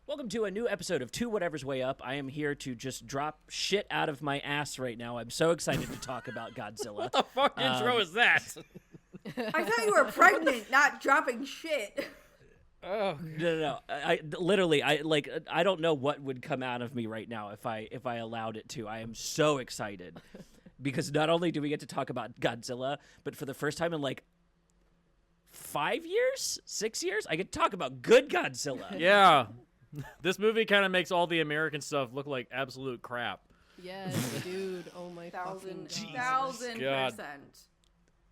Welcome to a new episode of Two Whatever's Way Up. I am here to just drop shit out of my ass right now. I'm so excited to talk about Godzilla. What the fuck intro is that? I thought you were pregnant, not dropping shit. Oh No. I don't know what would come out of me right now if I allowed it to. I am so excited because not only do we get to talk about Godzilla, but for the first time in like 5 years, 6 years, I get to talk about good Godzilla. yeah. This movie kind of makes all the American stuff look like absolute crap. Yes, dude. Oh my fucking God. 1,000%.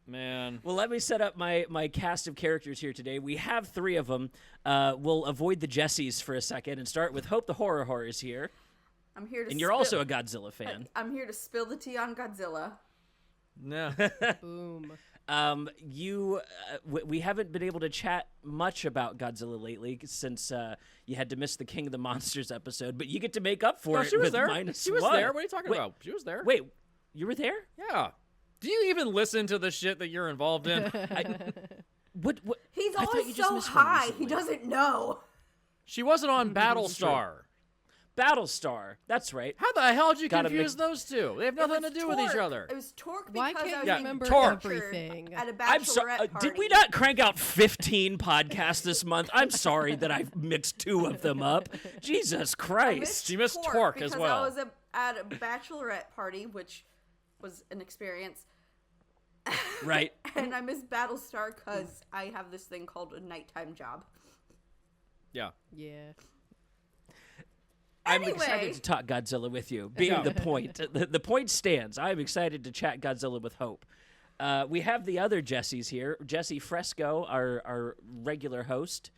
Man. Well, let me set up my cast of characters here today. We have three of them. We'll avoid the Jessies for a second and start with Hope the Horror is here. I'm here to. And you're also a Godzilla fan. I'm here to spill the tea on Godzilla. No. Boom. We haven't been able to chat much about Godzilla lately since you had to miss the King of the Monsters episode, but you get to make up for it she was with there. minus She was one. there. What are you talking about? She was there. Wait, you were there? Yeah. Do you even listen to the shit that you're involved in? What? He's I thought always you just so missed one high. recently. He doesn't know. She wasn't on Battlestar. Battlestar. That's right. How the hell did you Gotta confuse those two? They have nothing to do with each other. It was Torque Why because can't I you was remember Torque. everything? at a I'm sorry. bachelorette party. Did we not crank out 15 podcasts this month? I'm sorry that I mixed two of them up. Jesus Christ. She missed Torque as because well. I was at a bachelorette party, which was an experience. Right. And I missed Battlestar because I have this thing called a nighttime job. Yeah. Yeah. I'm Anyway. excited to talk Godzilla with you, being the point. The point stands. I'm excited to chat Godzilla with Hope. We have the other Jessies here. Jesse Fresco, our regular host.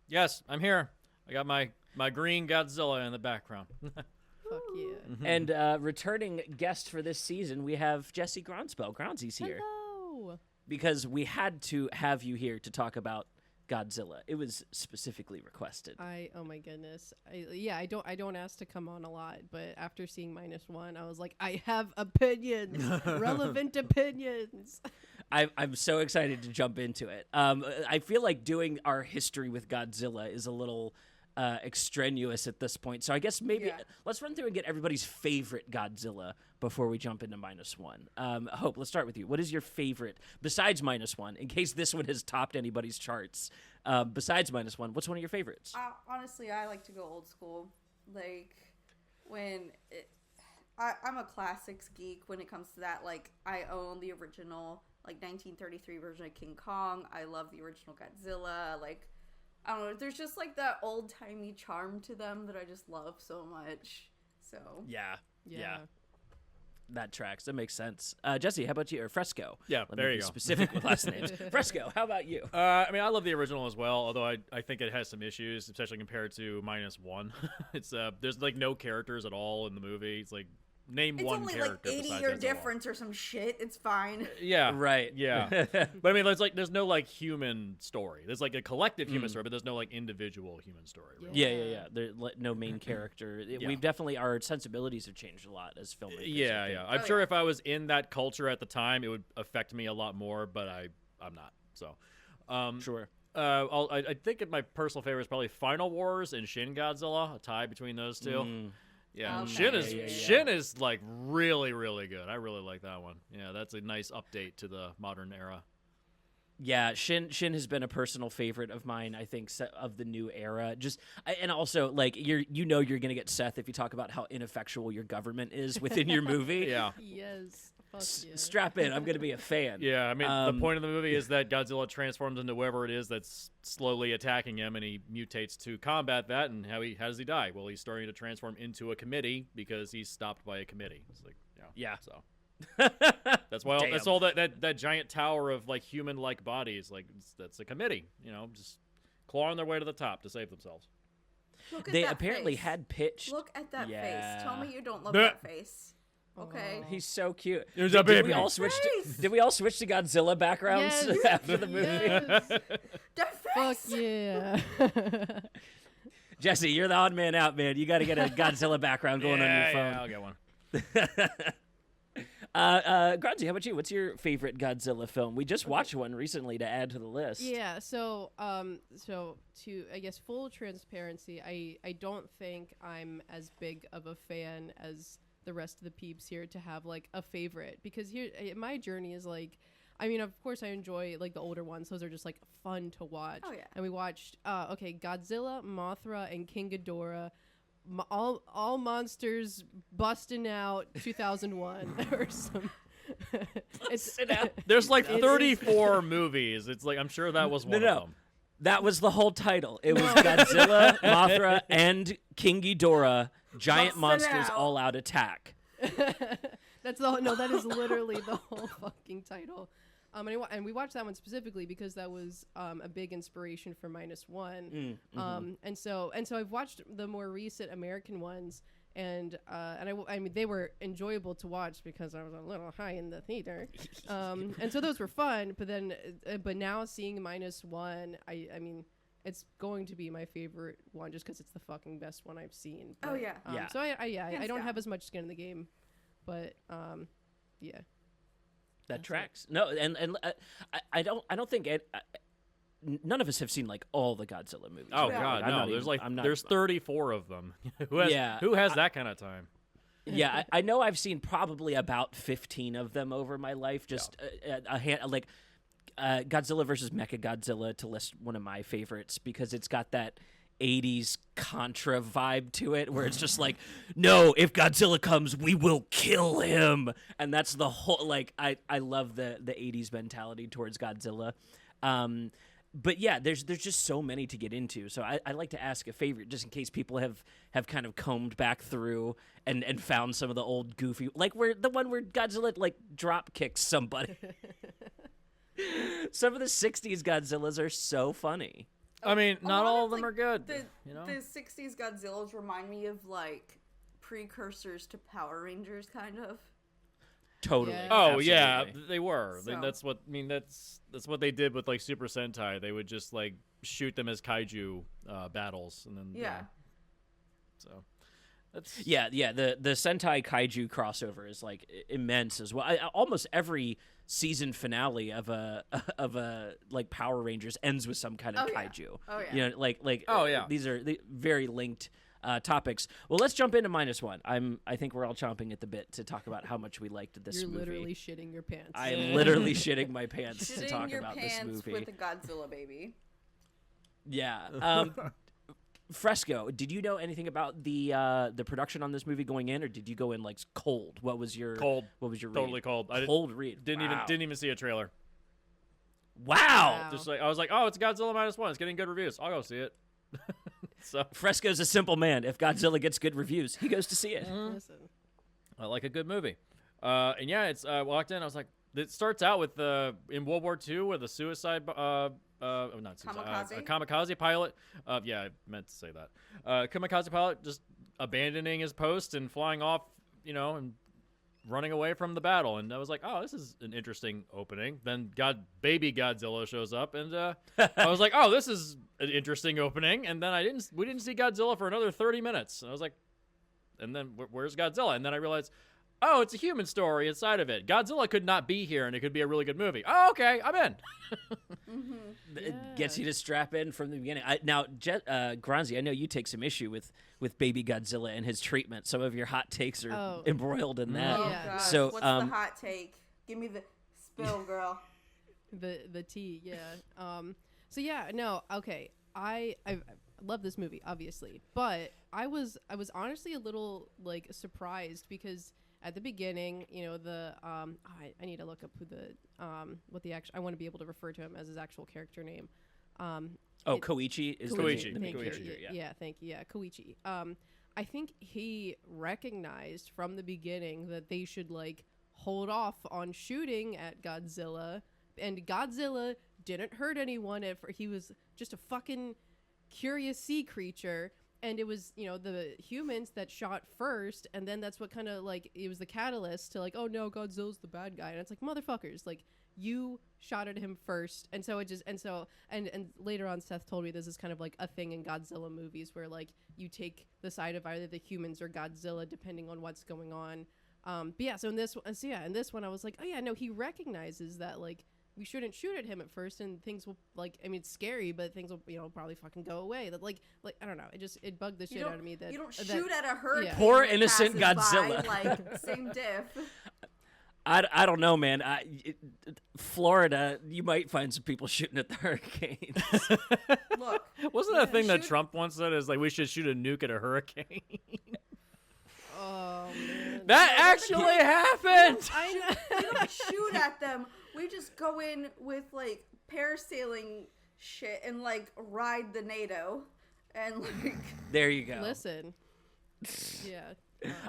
Yes, I'm here. I got my green Godzilla in the background. Fuck yeah. And returning guest for this season, we have Jesse Gronsbell. Gronsy's here. Hello. Because we had to have you here to talk about Godzilla. It was specifically requested. Oh my goodness. I don't ask to come on a lot, but after seeing -1, I was like, I have opinions, relevant opinions. I'm so excited to jump into it. I feel like doing our history with Godzilla is a little extraneous at this point. So I guess maybe let's run through and get everybody's favorite Godzilla before we jump into -1. Hope, let's start with you. What is your favorite, besides -1, in case this one has topped anybody's charts? Besides -1, what's one of your favorites? Honestly, I like to go old school. Like, I'm a classics geek when it comes to that. Like, I own the original, like, 1933 version of King Kong. I love the original Godzilla. Like, I don't know. There's just, like, that old-timey charm to them that I just love so much. So. Yeah. Yeah. That tracks. That makes sense. Jesse, how about you? Or Fresco. Yeah, Let there me you be go. specific with last names. Fresco, how about you? I mean, I love the original as well, although I think it has some issues, especially compared to -1. It's there's like no characters at all in the movie. It's like name It's one only character. like 80 besides year Godzilla. difference or some shit. It's fine. Yeah. Right. Yeah. But I mean, there's no like human story. There's like a collective human story, but there's no like individual human story. Really. Yeah. There's no main character. Yeah. We've definitely, our sensibilities have changed a lot as filmmakers. I Yeah, think. yeah. I'm Oh, sure yeah. if I was in that culture at the time, it would affect me a lot more, but I'm not. So, Sure. I think my personal favorite is probably Final Wars and Shin Godzilla, a tie between those two. Yeah, Okay. Shin is like really, really good. I really like that one. Yeah, that's a nice update to the modern era. Yeah, Shin has been a personal favorite of mine. I think of the new era. And also like you're gonna get Seth if you talk about how ineffectual your government is within your movie. Yeah. Yes. Fuck yeah. Strap in. I'm gonna be a fan. Yeah, I mean, the point of the movie is that Godzilla transforms into whoever it is that's slowly attacking him, and he mutates to combat that. And how does he die? Well, he's starting to transform into a committee because he's stopped by a committee. It's like, Yeah. So that's why. Damn. That's all that giant tower of like human-like bodies. Like that's a committee. Just clawing their way to the top to save themselves. Look at They that apparently face. had pitched. Look at that Yeah. face. Tell me you don't love Bleh. that face. Okay. He's so cute. There's a Did baby. we all switch? Face. Did we all switch to Godzilla backgrounds Yes. after the movie? Yes. That Fuck face. yeah. Jesse, you're the odd man out, man. You got to get a Godzilla background going on your phone. Yeah, I'll get one. Granzi, how about you? What's your favorite Godzilla film? We just watched one recently to add to the list. Yeah, so to I guess full transparency, I don't think I'm as big of a fan as the rest of the peeps here to have like a favorite, because here my journey is like, I mean, of course I enjoy like the older ones. Those are just like fun to watch. Oh yeah. And we watched Godzilla, Mothra, and King Ghidorah. All monsters busting out 2001 or some. There's like 34 movies. It's like I'm sure that was one of them. That was the whole title. It was Godzilla, Mothra, and King Ghidorah, giant monsters all out attack. That is literally the whole fucking title. And we watched that one specifically because that was a big inspiration for -1. And so I've watched the more recent American ones, and I mean they were enjoyable to watch because I was a little high in the theater, and so those were fun. But now seeing -1, I mean it's going to be my favorite one just because it's the fucking best one I've seen. But, Oh yeah. Yeah. So I don't down. have as much skin in the game, but yeah. That tracks. No, and I don't think none of us have seen like all the Godzilla movies. Oh Yeah. God, I'm no! not There's even- there's 34 of them. Who has that kind of time? Yeah, I know I've seen probably about 15 of them over my life. Just a hand, like Godzilla versus Mechagodzilla to list one of my favorites because it's got that 80s Contra vibe to it where it's just like, no, if Godzilla comes, we will kill him. And that's the whole, like, I love the 80s mentality towards Godzilla. But yeah, there's just so many to get into. So I like to ask a favorite just in case people have kind of combed back through and found some of the old goofy, like the one where Godzilla like drop kicks somebody. Some of the 60s Godzillas are so funny. I mean, not lot all of them are good. The You know, 60s Godzillas remind me of like precursors to Power Rangers, kind of. Totally. Yeah. oh Absolutely. yeah, they were. So- That's what they did with like Super Sentai. They would just like shoot them as kaiju battles, and then Yeah. So that's Yeah, the Sentai Kaiju crossover is like immense as well. Almost every season finale of a like Power Rangers ends with some kind of Oh, yeah. kaiju. Oh, yeah. You know, like Oh, yeah. these are very linked topics. Well, let's jump into -1. I think we're all chomping at the bit to talk about how much we liked this You're movie. literally shitting your pants. I am literally shitting my pants to Shitting talk your about this pants movie. with a Godzilla baby. Yeah. Fresco, did you know anything about the production on this movie going in, or did you go in like cold? What was your cold. What was your read? Totally cold. I Cold read. didn't Wow. even see a trailer. Wow. Wow. Just like I was like, oh, it's Godzilla -1. It's getting good reviews. I'll go see it. So Fresco's a simple man. If Godzilla gets good reviews, he goes to see it. Listen. I like a good movie. And yeah, it's walked in. I was like, it starts out with in World War II with a suicide, not suicide, Kamikaze? a kamikaze pilot. Yeah, I meant to say that. Kamikaze pilot just abandoning his post and flying off, and running away from the battle. And I was like, oh, this is an interesting opening. Then baby Godzilla shows up, and I was like, oh, this is an interesting opening. And then we didn't see Godzilla for another 30 minutes. And I was like, and then where's Godzilla? And then I realized, oh, it's a human story inside of it. Godzilla could not be here, and it could be a really good movie. Oh, okay, I'm in. It gets you to strap in from the beginning. Now, Granzi, I know you take some issue with baby Godzilla and his treatment. Some of your hot takes are embroiled in that. Oh Yeah. gosh, So, what's the hot take? Give me the spill, girl. The tea, yeah. So yeah, no, okay. I love this movie, obviously, but I was honestly a little like surprised because at the beginning, I need to look up who what the actual, I want to be able to refer to him as his actual character name. Koichi is Koichi. the main Thank you. character. Yeah. Thank you. Yeah, Koichi. I think he recognized from the beginning that they should like hold off on shooting at Godzilla, and Godzilla didn't hurt anyone. He was just a fucking curious sea creature, and it was the humans that shot first, and then that's what kind of like it was the catalyst to like, oh no, Godzilla's the bad guy, and it's like, motherfuckers, like you shot at him first. And so it just and later on Seth told me this is kind of like a thing in Godzilla movies where like you take the side of either the humans or Godzilla depending on what's going on. But yeah, so in this one, I was like, oh yeah, no, he recognizes that like we shouldn't shoot at him at first, and things will like, I mean, it's scary, but things will, probably fucking go away. That like I don't know, it bugged the shit out of me that you don't shoot at a hurricane. Yeah. Poor that innocent passes Godzilla. by, like same diff. I don't know, man. Florida, you might find some people shooting at the hurricanes. Look, Wasn't that a thing that Trump once said? Is like we should shoot a nuke at a hurricane. oh man, That actually happened. I know. we don't shoot at them. We just go in with like parasailing shit and like ride the NATO and like. There you go. Listen, yeah.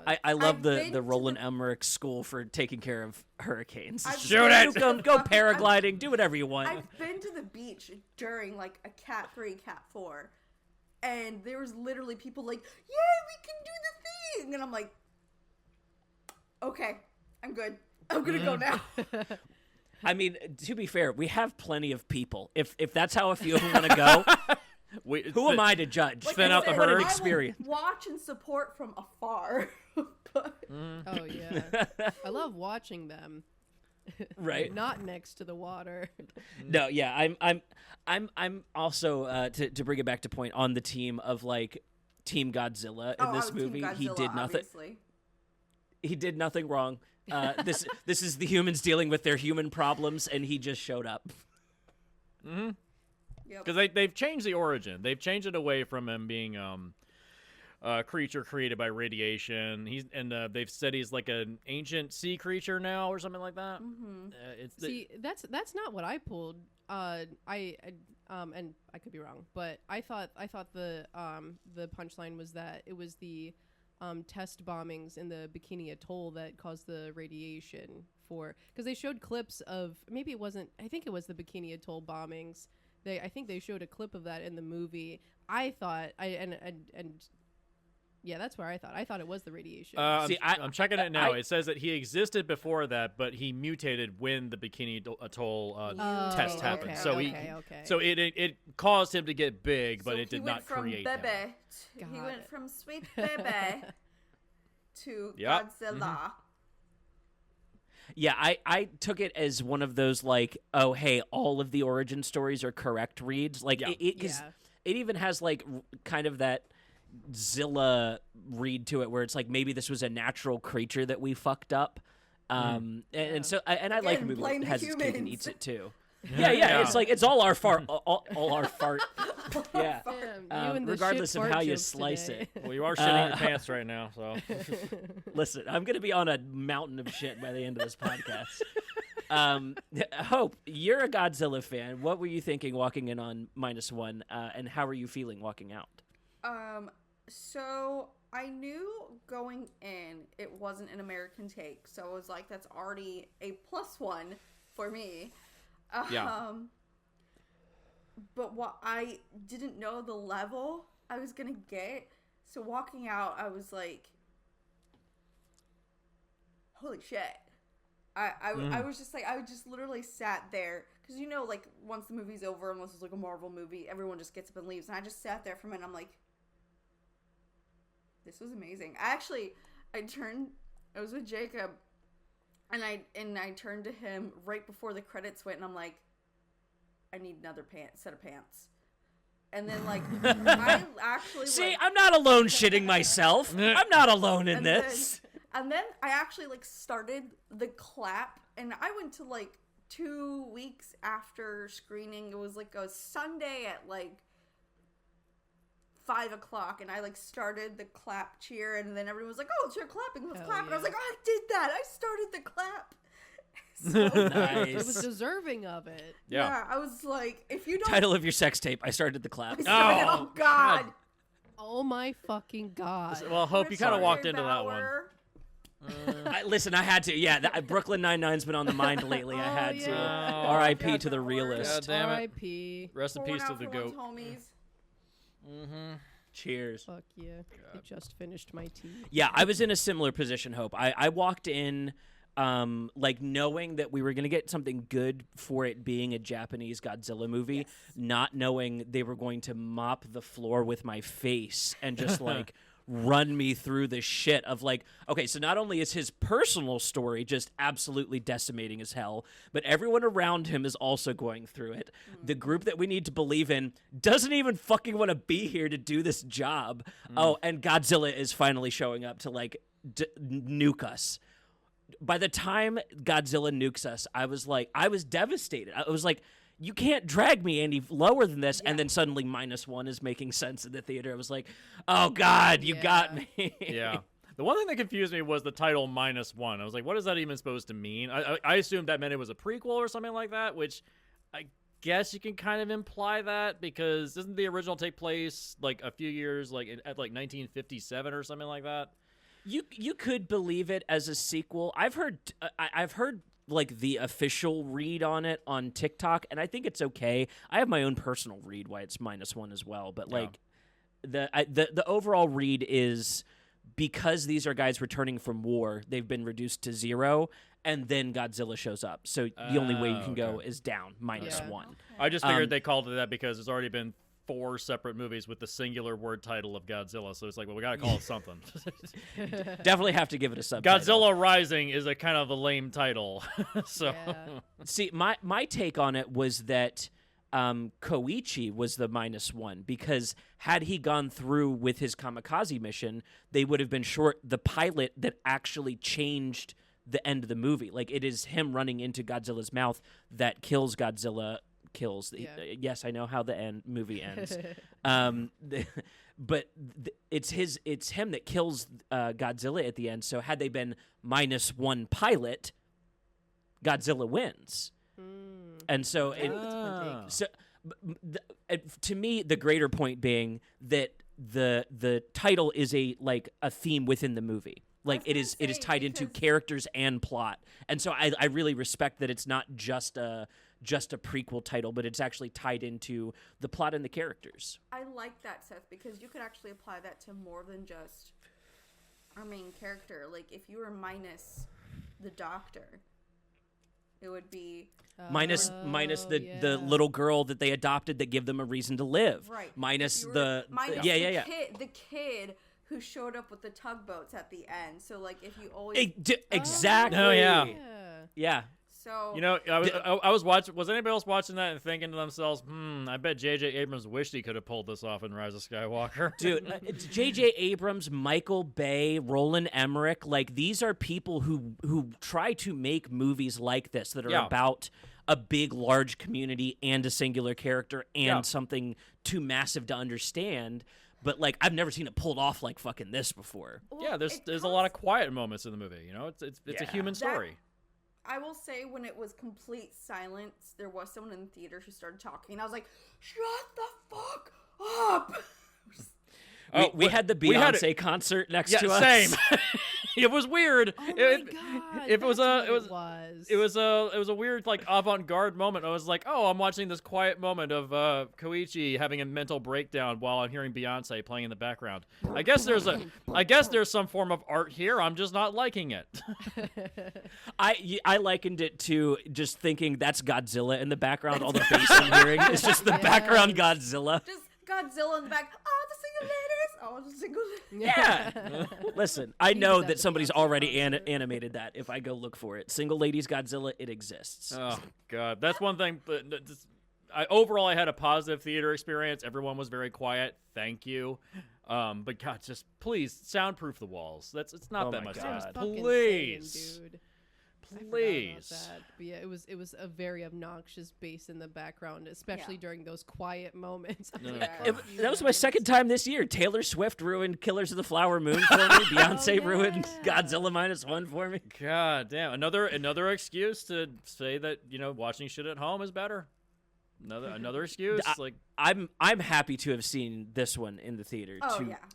I love I've the been to Roland Emmerich School for taking care of hurricanes. I've It's Shoot just, it! Go paragliding, do whatever you want. I've been to the beach during like a Cat 3, Cat 4, and there was literally people like, "Yeah, we can do the thing," and I'm like, "Okay, I'm good. I'm gonna go now." I mean, to be fair, we have plenty of people. If that's how a few of them want to go, who am I to judge? Like Thin I out the said, herd. I will Experience. watch and support from afar. But Oh yeah, I love watching them. Right? Not next to the water. No, yeah, I'm also to bring it back to point on the team of like Team Godzilla in I this was Team movie. Godzilla, He did nothing. obviously. He did nothing wrong. This is the humans dealing with their human problems, and he just showed up. Yep. Because they've changed the origin. They've changed it away from him being a creature created by radiation. They've said he's like an ancient sea creature now or something like that. Mm-hmm. See, that's not what I pulled. And I could be wrong, but I thought the punchline was that it was the test bombings in the Bikini Atoll that caused the radiation because they showed clips of, maybe it wasn't, I think it was the Bikini Atoll bombings. I think they showed a clip of that in the movie. I thought yeah, that's where I thought it was the radiation. I'm checking it now. It says that he existed before that, but he mutated when the Bikini Atoll test happened. Okay, So so it caused him to get big, but So it did he went not from create Bebe him. he Got went it. from sweet Bebe to Yep. Godzilla. Yeah, I took it as one of those like, oh hey, all of the origin stories are correct reads. Like Yeah. it even has like kind of that Zilla read to it, where it's like maybe this was a natural creature that we fucked up. And so I like a movie blame that the has its cake and humans. eats it too. Yeah. It's like it's all our fart, all our fart. Yeah. Damn, you and the regardless shit of fart how you jokes slice today. it. Well, you are shitting your pants right now, so. Listen, I'm gonna be on a mountain of shit by the end of this podcast. Hope, you're a Godzilla fan. What were you thinking walking in on -1, and how are you feeling walking out? So I knew going in it wasn't an American take, so I was like, that's already a +1 for me. Yeah. But what I didn't know the level I was gonna get, so walking out, I was like, holy shit. I was just like, I just literally sat there, because like once the movie's over, unless it's like a Marvel movie, everyone just gets up and leaves, and I just sat there for a minute, I'm like, this was amazing. I was with Jacob, and I turned to him right before the credits went, and I'm like, I need another set of pants. And then like I actually See, I'm not alone shitting myself. I'm not alone in this. And then I actually like started the clap, and I went to like 2 weeks after screening. It was like a Sunday at like 5 o'clock, and I like started the clap cheer, and then everyone was like, "Oh, it's your clapping, let's Hell clap!" And I was yeah. like, "Oh, I did that! I started the clap." It was Nice. deserving of it. Yeah, I was like, if you don't, Title of your sex tape. I started the clap. oh God. Oh my fucking god. Well, Hope, you kind of walked into that one. Listen, I had to. Yeah, Brooklyn Nine-Nine's been on the mind lately. I had to. yeah. R.I.P. God, to the that realist. works. God damn it. R.I.P. Rest in Pouring peace to out the for goat. one's homies. Cheers. Fuck yeah. I just finished my tea. Yeah, I was in a similar position, Hope. I walked in like knowing that we were going to get something good for it being a Japanese Godzilla movie, Yes. not knowing they were going to mop the floor with my face and just like run me through the shit of like, okay, so not only is his personal story just absolutely decimating as hell, but everyone around him is also going through it. The group that we need to believe in doesn't even fucking want to be here to do this job. Oh, and Godzilla is finally showing up to like nuke us. By the time Godzilla nukes us, I was devastated. I was like, you can't drag me any lower than this. And then suddenly -1 is making sense in the theater. I was like, oh God, you got me. Yeah. The one thing that confused me was the title -1. I was like, what is that even supposed to mean? I assumed that meant it was a prequel or something like that, which I guess you can kind of imply that, because doesn't the original take place like a few years like at like 1957 or something like that? You could believe it as a sequel. I've heard like the official read on it on TikTok, and I think it's okay. I have my own personal read why it's -1 as well, but like the overall read is because these are guys returning from war, they've been reduced to 0, and then Godzilla shows up. So the only way you can go is down -1. Okay. I just figured they called it that because there's already been 4 separate movies with the singular word title of Godzilla, so it's like, well, we gotta call it something. Definitely have to give it a subtitle. Godzilla Rising is a kind of a lame title. So Yeah. See, my take on it was that Koichi was the -1, because had he gone through with his kamikaze mission, they would have been short the pilot that actually changed the end of the movie. Like, it is him running into Godzilla's mouth that kills Godzilla. Yes, I know how the movie ends. But it's him that kills Godzilla at the end. So had they been -1 pilot, Godzilla wins. And so to me, the greater point being that the title is a theme within the movie. Like, it is tied into characters and plot. And so I really respect that it's not just a prequel title, but it's actually tied into the plot and the characters. I like that, Seth, because you could actually apply that to more than just our main character. Like, if you were minus the doctor, it would be minus the little girl that they adopted that give them a reason to live. right. Minus the yeah. the kid who showed up with the tugboats at the end. So like, if you always Exactly. Oh, yeah. Yeah. so you know, I was watching. Was anybody else watching that and thinking to themselves, I bet J.J. Abrams wished he could have pulled this off in Rise of Skywalker. Dude, it's J.J. Abrams, Michael Bay, Roland Emmerich, like, these are people who try to make movies like this that are about a big, large community and a singular character and something too massive to understand. But, like, I've never seen it pulled off like fucking this before. Yeah, there's a lot of quiet moments in the movie. You know, it's a human story. I will say, when it was complete silence, there was someone in the theater who started talking, and I was like, shut the fuck up. We had the Beyonce concert next to us. Same. It was weird. Oh my God, it was a weird, like, avant-garde moment. I was like, oh, I'm watching this quiet moment of Koichi having a mental breakdown while I'm hearing Beyonce playing in the background. I guess there's some form of art here. I'm just not liking it. I likened it to just thinking that's Godzilla in the background. All the bass I'm hearing is just the background Godzilla. Just Godzilla in the back. Oh, the single ladies. Oh, the single ladies. Yeah. Listen, I know that somebody's already animated that. If I go look for it, Single Ladies Godzilla, it exists. Oh God, that's one thing. Overall, I had a positive theater experience. Everyone was very quiet. Thank you. But God, just please soundproof the walls. It's not that much. Please. Dude. Please. But yeah, it was a very obnoxious bass in the background, especially during those quiet moments. That was my second time this year. Taylor Swift ruined Killers of the Flower Moon for me. Beyonce ruined Godzilla -1 for me. God damn. Another excuse to say that, watching shit at home is better. Another excuse. I'm happy to have seen this one in the theater.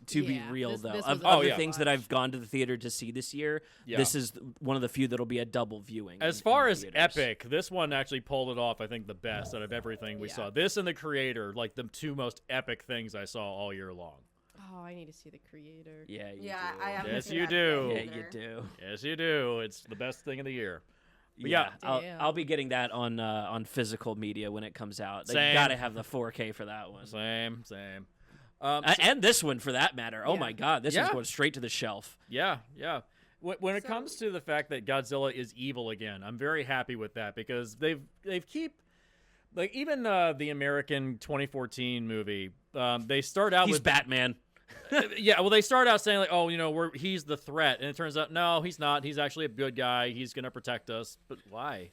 To be real, though, of the things that I've gone to the theater to see this year, this is one of the few that'll be a double viewing. As far as epic, this one actually pulled it off. I think the best out of everything we saw. This and The Creator, like the two most epic things I saw all year long. Oh, I need to see The Creator. Yeah, you do. I haven't Yes, seen you that do. yet Yeah, you do. Yes, you do. It's the best thing of the year. But yeah, I'll be getting that on physical media when it comes out. They Same. gotta have the 4K for that one. Same. And this one, for that matter. Oh Yeah. my God, this Yeah. is going straight to the shelf. Yeah. When it comes to the fact that Godzilla is evil again, I'm very happy with that because they've keep like even the American 2014 movie. They start out He's with Batman. yeah. Well, they start out saying like, oh, he's the threat, and it turns out no, he's not. He's actually a good guy. He's gonna protect us. But why?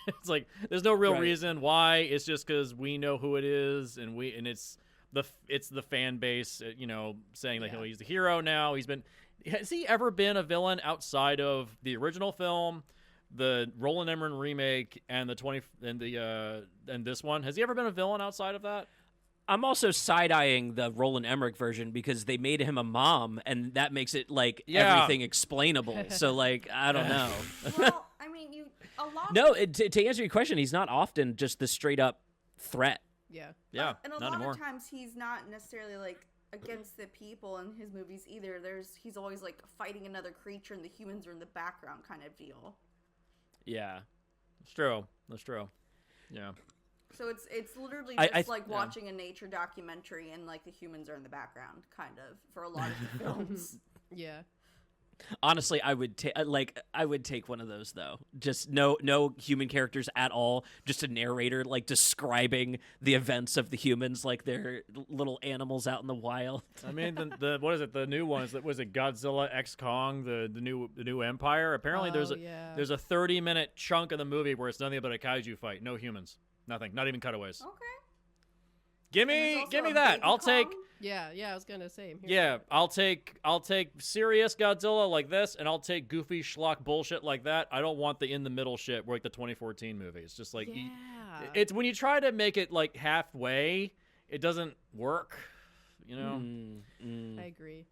It's like there's no real Right. reason why. It's just because we know who it is, and it's the fan base, saying like, Yeah. oh, he's the hero now. Has he ever been a villain outside of the original film, the Roland Emmerich remake, and and this one? Has he ever been a villain outside of that? I'm also side-eyeing the Roland Emmerich version because they made him a mom, and that makes it like Yeah. everything explainable. So like, I don't know. Well, I mean, a lot. No, to answer your question, he's not often just the straight-up threat. Yeah. Yeah, And a not lot anymore. of times he's not necessarily like against the people in his movies either. He's always like fighting another creature, and the humans are in the background, kind of deal. Yeah. That's true. That's true. Yeah. So it's literally I- just I- like yeah. watching a nature documentary, and like the humans are in the background, kind of, for a lot of the films. Yeah. Honestly, I would take one of those though. Just no human characters at all. Just a narrator like describing the events of the humans like they're little animals out in the wild. I mean, the what is it? The new ones. Was it Godzilla X Kong? The new Empire. Apparently, there's a 30-minute chunk of the movie where it's nothing but a kaiju fight. No humans. Nothing. Not even cutaways. Okay. Give And there's me also a that. Baby I'll take. Kong. Yeah. I was gonna say. I'm here Yeah, I'll take serious Godzilla like this, and I'll take goofy schlock bullshit like that. I don't want the in the middle shit like the 2014 movie. It's just like Yeah. it's when you try to make it like halfway, it doesn't work. I agree.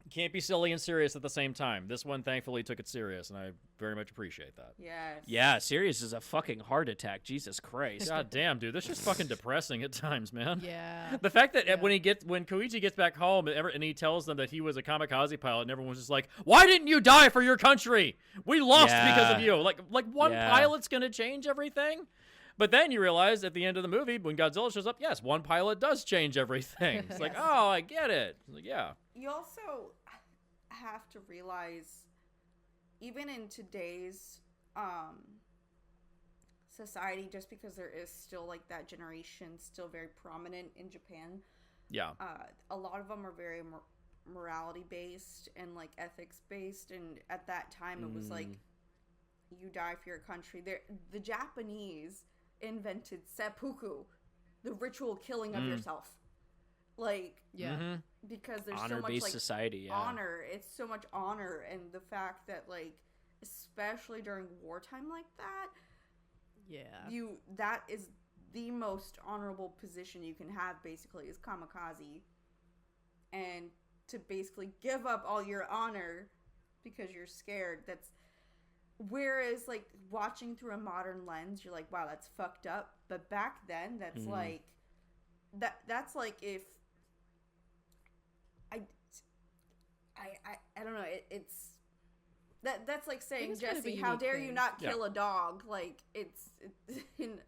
You can't be silly and serious at the same time. This one thankfully took it serious, and I very much appreciate that. Yes. Yeah, Sirius is a fucking heart attack. Jesus Christ. God damn, dude, this is fucking depressing at times, man. Yeah. The fact that Yeah. when Koichi gets back home and he tells them that he was a kamikaze pilot, and everyone's just like, "Why didn't you die for your country? We lost because of you." Like one Yeah. pilot's gonna change everything. But then you realize at the end of the movie, when Godzilla shows up, yes, one pilot does change everything. It's like, oh, I get it. It's like, yeah. You also have to realize, even in today's society, just because there is still like that generation still very prominent in Japan, Yeah. a lot of them are very morality based and like ethics based, and at that time it was like, you die for your country. The Japanese invented seppuku, the ritual killing of yourself, like, Yeah. Mhm. because there's so much Honor-based like society, yeah. honor. It's so much honor, and the fact that like, especially during wartime like that, Yeah. that is the most honorable position you can have, basically, is kamikaze. And to basically give up all your honor because you're scared, whereas like watching through a modern lens, you're like, wow, that's fucked up. But back then, that's like that's like if I don't know, it's that's like saying, is kind of a Jesse, how unique dare you thing. not Yeah. kill a dog? Like it's in,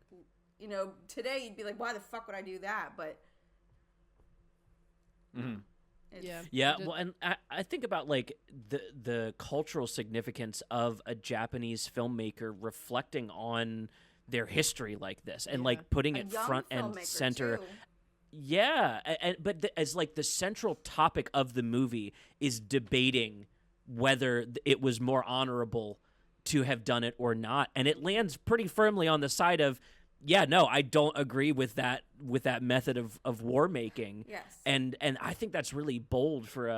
today you'd be like, why the fuck would I do that? But Mhm. it's, Yeah. Yeah, Just- well, and I think about like the cultural significance of a Japanese filmmaker reflecting on their history like this and Yeah. like putting a it young front and filmmaker, center. too. Yeah, but as like the central topic of the movie is debating whether it was more honorable to have done it or not, and it lands pretty firmly on the side of, yeah, no, I don't agree with that method of war making. Yes. And I think that's really bold for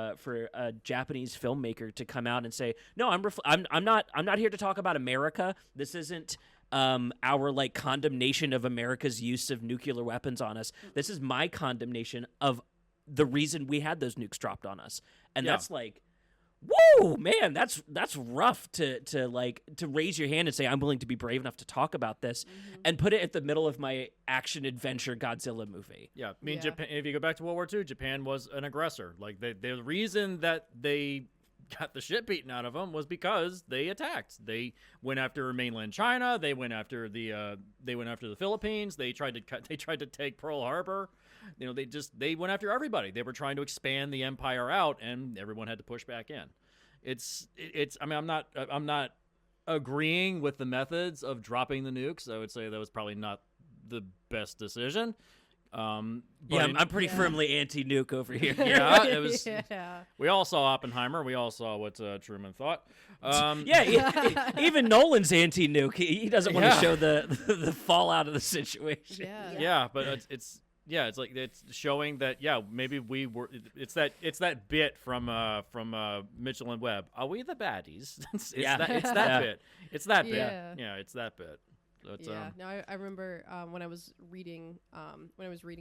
a Japanese filmmaker to come out and say, no, I'm not here to talk about America. This isn't our like condemnation of America's use of nuclear weapons on us. This is my condemnation of the reason we had those nukes dropped on us. And Yeah. that's like, whoa, man, that's rough to raise your hand and say, I'm willing to be brave enough to talk about this and put it at the middle of my action adventure Godzilla movie. Yeah, I mean, Yeah. Japan. If you go back to World War II, Japan was an aggressor. Like the reason that they got the shit beaten out of them was because they attacked. They went after mainland China. They went after the Philippines. They tried to take Pearl Harbor. they went after everybody. They were trying to expand the empire out, and everyone had to push back in. I mean, I'm not agreeing with the methods of dropping the nukes. I would say that was probably not the best decision. I'm pretty firmly anti-nuke over here. Yeah, it was. Yeah. We all saw Oppenheimer. We all saw what Truman thought. Even Nolan's anti-nuke. He doesn't want to show the fallout of the situation. Yeah, but it's showing that maybe we were. It's that bit from Mitchell and Webb. Are we the baddies? It's that bit. It's that bit. Yeah, it's that bit. So No, I remember when I was reading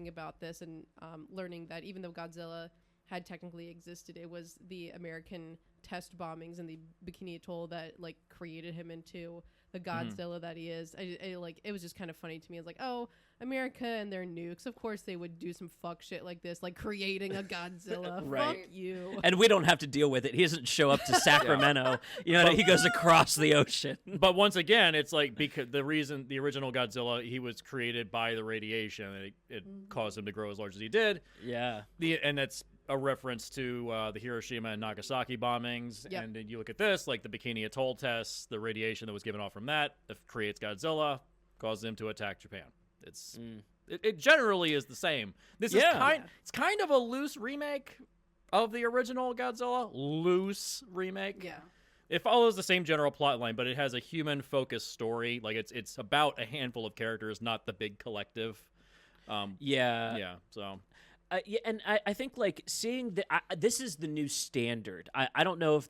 about this and learning that even though Godzilla had technically existed, it was the American test bombings in the Bikini Atoll that like created him into the Godzilla that he is. It was just kind of funny to me. It's like, oh, America and their nukes. Of course they would do some fuck shit like this, like creating a Godzilla. Right. Fuck you. And we don't have to deal with it. He doesn't show up to Sacramento. He goes across the ocean. But once again, it's like because the original Godzilla, he was created by the radiation, and it caused him to grow as large as he did. Yeah. And that's a reference to the Hiroshima and Nagasaki bombings. Yep. And then you look at this, like the Bikini Atoll tests, the radiation that was given off from that creates Godzilla, causes him to attack Japan. It generally is the same. This is it's kind of a loose remake of the original Godzilla. Loose remake. Yeah. It follows the same general plot line, but it has a human-focused story. Like it's about a handful of characters, not the big collective. Yeah. So. And I think like seeing that this is the new standard. I don't know if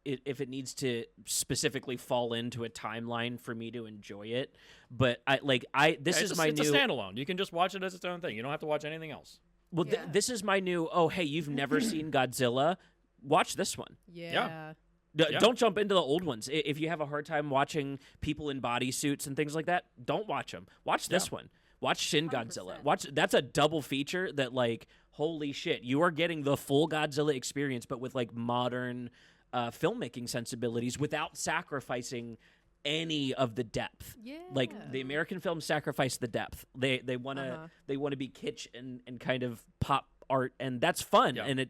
if it needs to specifically fall into a timeline for me to enjoy it, but this is my new. It's a standalone. You can just watch it as its own thing. You don't have to watch anything else. Well, this is my new. Oh, hey, you've never seen Godzilla? Watch this one. Yeah. Don't jump into the old ones. If you have a hard time watching people in bodysuits and things like that, don't watch them. Watch this one. Watch Shin 100%. Godzilla. That's a double feature that, like, holy shit, you are getting the full Godzilla experience, but with like modern filmmaking sensibilities without sacrificing any of the depth. Yeah. Like the American films sacrifice the depth. They want to be kitsch and kind of pop art, and that's fun. Yeah. And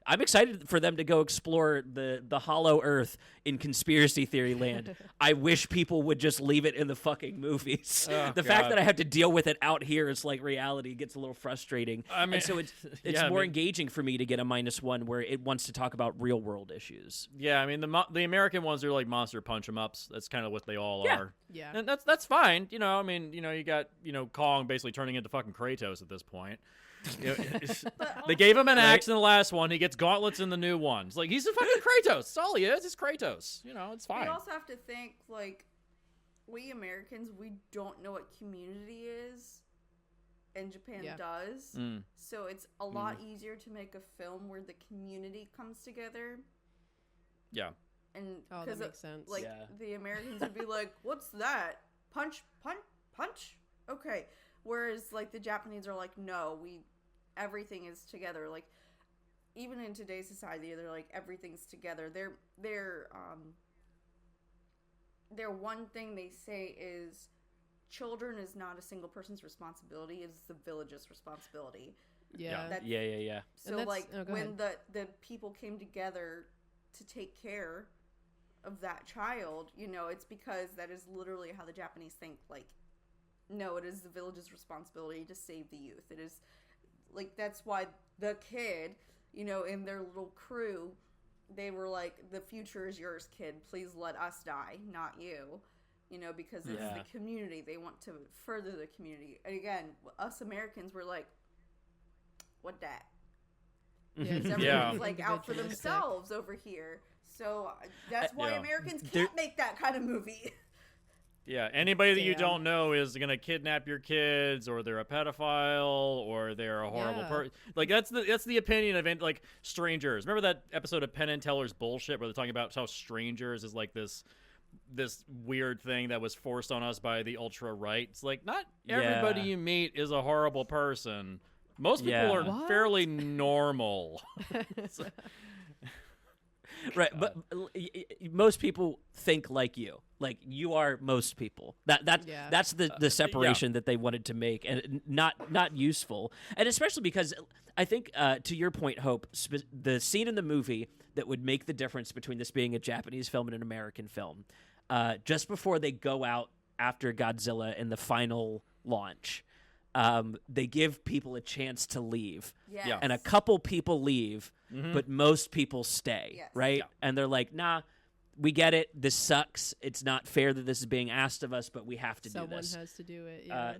I'm excited for them to go explore the hollow earth in conspiracy theory land. I wish people would just leave it in the fucking movies. The fact that I have to deal with it out here is like reality gets a little frustrating. I mean, and so it's more engaging for me to get a -1 where it wants to talk about real world issues. Yeah, I mean the American ones are like monster punch 'em ups. That's kind of what they all are. Yeah. And that's fine. I mean, you got Kong basically turning into fucking Kratos at this point. They gave him an axe in the last one. He gets gauntlets in the new one. It's like he's a fucking Kratos. That's all he is. He's Kratos. It's fine. You also have to think like we Americans, we don't know what community is, and Japan does. So it's a lot easier to make a film where the community comes together. Yeah. And that makes sense. Like the Americans would be like, "What's that? Punch, punch, punch." Okay. Whereas like the Japanese are like, "No, everything is together." Like even in today's society, they're like everything's together. Their one thing they say is children is not a single person's responsibility, it's the village's responsibility. Yeah. Yeah. So like when the people came together to take care of that child, it's because that is literally how the Japanese think. Like, no, it is the village's responsibility to save the youth. It is like that's why the kid, in their little crew, they were like, "The future is yours, kid. Please let us die, not you." Because it's the community. They want to further the community. And again, us Americans were like, "What that?" Everyone's like out for themselves over here. So that's why Americans can't make that kind of movie. Yeah, anybody that you don't know is going to kidnap your kids, or they're a pedophile, or they're a horrible person. Like that's the opinion of like Strangers. Remember that episode of Penn and Teller's Bullshit where they're talking about how Strangers is like this weird thing that was forced on us by the ultra right. It's like not everybody you meet is a horrible person. Most people are fairly normal. Right, but most people think like you. Like you are most people. That's the separation that they wanted to make, and not useful. And especially because I think, to your point, Hope, the scene in the movie that would make the difference between this being a Japanese film and an American film, just before they go out after Godzilla in the final launch, they give people a chance to leave. Yes. Yeah. And a couple people leave, but most people stay, Yes. right? Yeah. And they're like, nah, we get it. This sucks. It's not fair that this is being asked of us, but we have to do this. Someone has to do it. Yeah.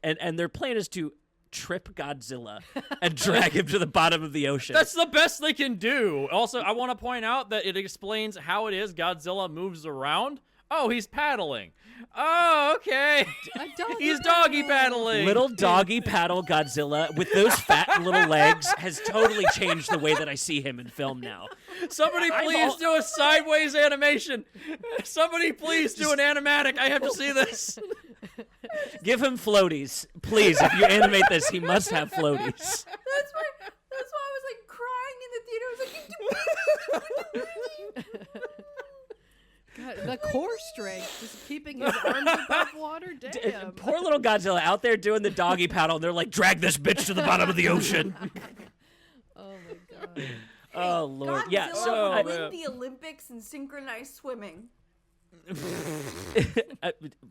And their plan is to trip Godzilla and drag him to the bottom of the ocean. That's the best they can do. Also, I want to point out that it explains how it is Godzilla moves around. Oh, he's paddling. Oh, okay. He's doggy paddling. Little doggy paddle Godzilla with those fat little legs has totally changed the way that I see him in film now. Somebody please do a sideways animation. Somebody please do an animatic. I have to see this. Give him floaties. Please, if you animate this, he must have floaties. That's why I was like crying in the theater. I was like, God, the core strength, just keeping his arms above water. Damn. Poor little Godzilla out there doing the doggy paddle, and they're like, drag this bitch to the bottom of the ocean. Oh my god. Oh, Lord. Godzilla Yeah, so... would win the Olympics in synchronized swimming.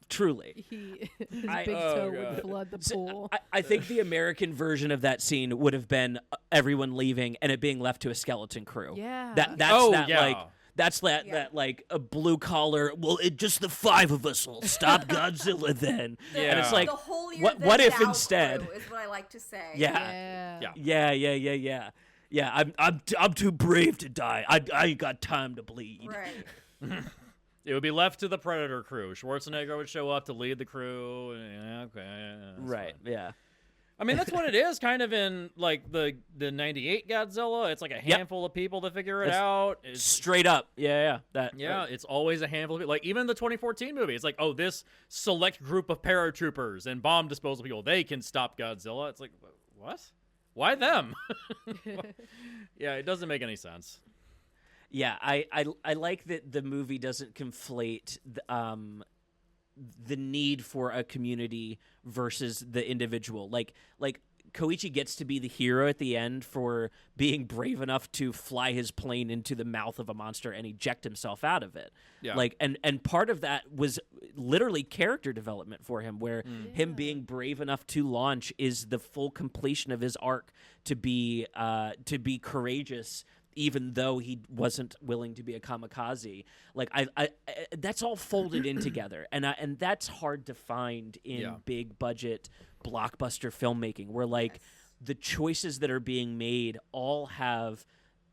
Truly. His big toe would flood the pool. I think the American version of that scene would have been everyone leaving and it being left to a skeleton crew. Yeah. That's that like a blue collar. Well, just the five of us will stop Godzilla then. And it's like, the holier what than if thou crew is what I like to say. Yeah. I'm too brave to die. I ain't got time to bleed. Right. It would be left to the Predator crew. Schwarzenegger would show up to lead the crew. Right. Fine. Yeah. I mean, that's what it is, kind of in like the '98 Godzilla. It's like a handful of people to figure it out. It's, straight up. Yeah. It's always a handful of people. Like even the 2014 movie, it's like, oh, this select group of paratroopers and bomb disposal people, they can stop Godzilla. It's like, what? Why them? Yeah, it doesn't make any sense. Yeah, I like that the movie doesn't conflate the need for a community versus the individual. Like Koichi gets to be the hero at the end for being brave enough to fly his plane into the mouth of a monster and eject himself out of it. Yeah. Like and part of that was literally character development for him, where him being brave enough to launch is the full completion of his arc to be courageous, even though he wasn't willing to be a kamikaze. Like I that's all folded in together, and that's hard to find in big budget blockbuster filmmaking, where like the choices that are being made all have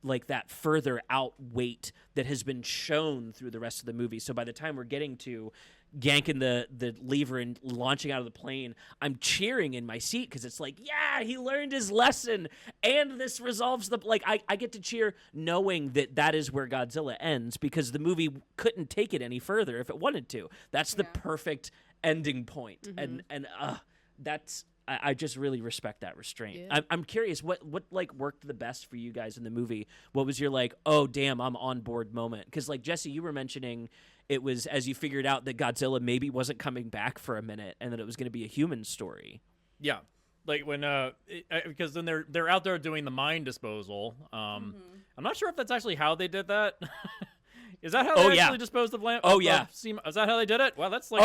like that further out weight that has been shown through the rest of the movie. So by the time we're getting to yanking the lever and launching out of the plane, I'm cheering in my seat because it's like, yeah, he learned his lesson, and this resolves the like. I get to cheer knowing that is where Godzilla ends, because the movie couldn't take it any further if it wanted to. That's the perfect ending point, and that's. I just really respect that restraint. Yeah. I'm curious what like worked the best for you guys in the movie. What was your like, oh damn, I'm on board moment? Because like Jesse, you were mentioning it was as you figured out that Godzilla maybe wasn't coming back for a minute, and that it was going to be a human story. Yeah, like when because then they're out there doing the mine disposal. I'm not sure if that's actually how they did that. Is that how they actually disposed of land? Is that how they did it? Well, that's like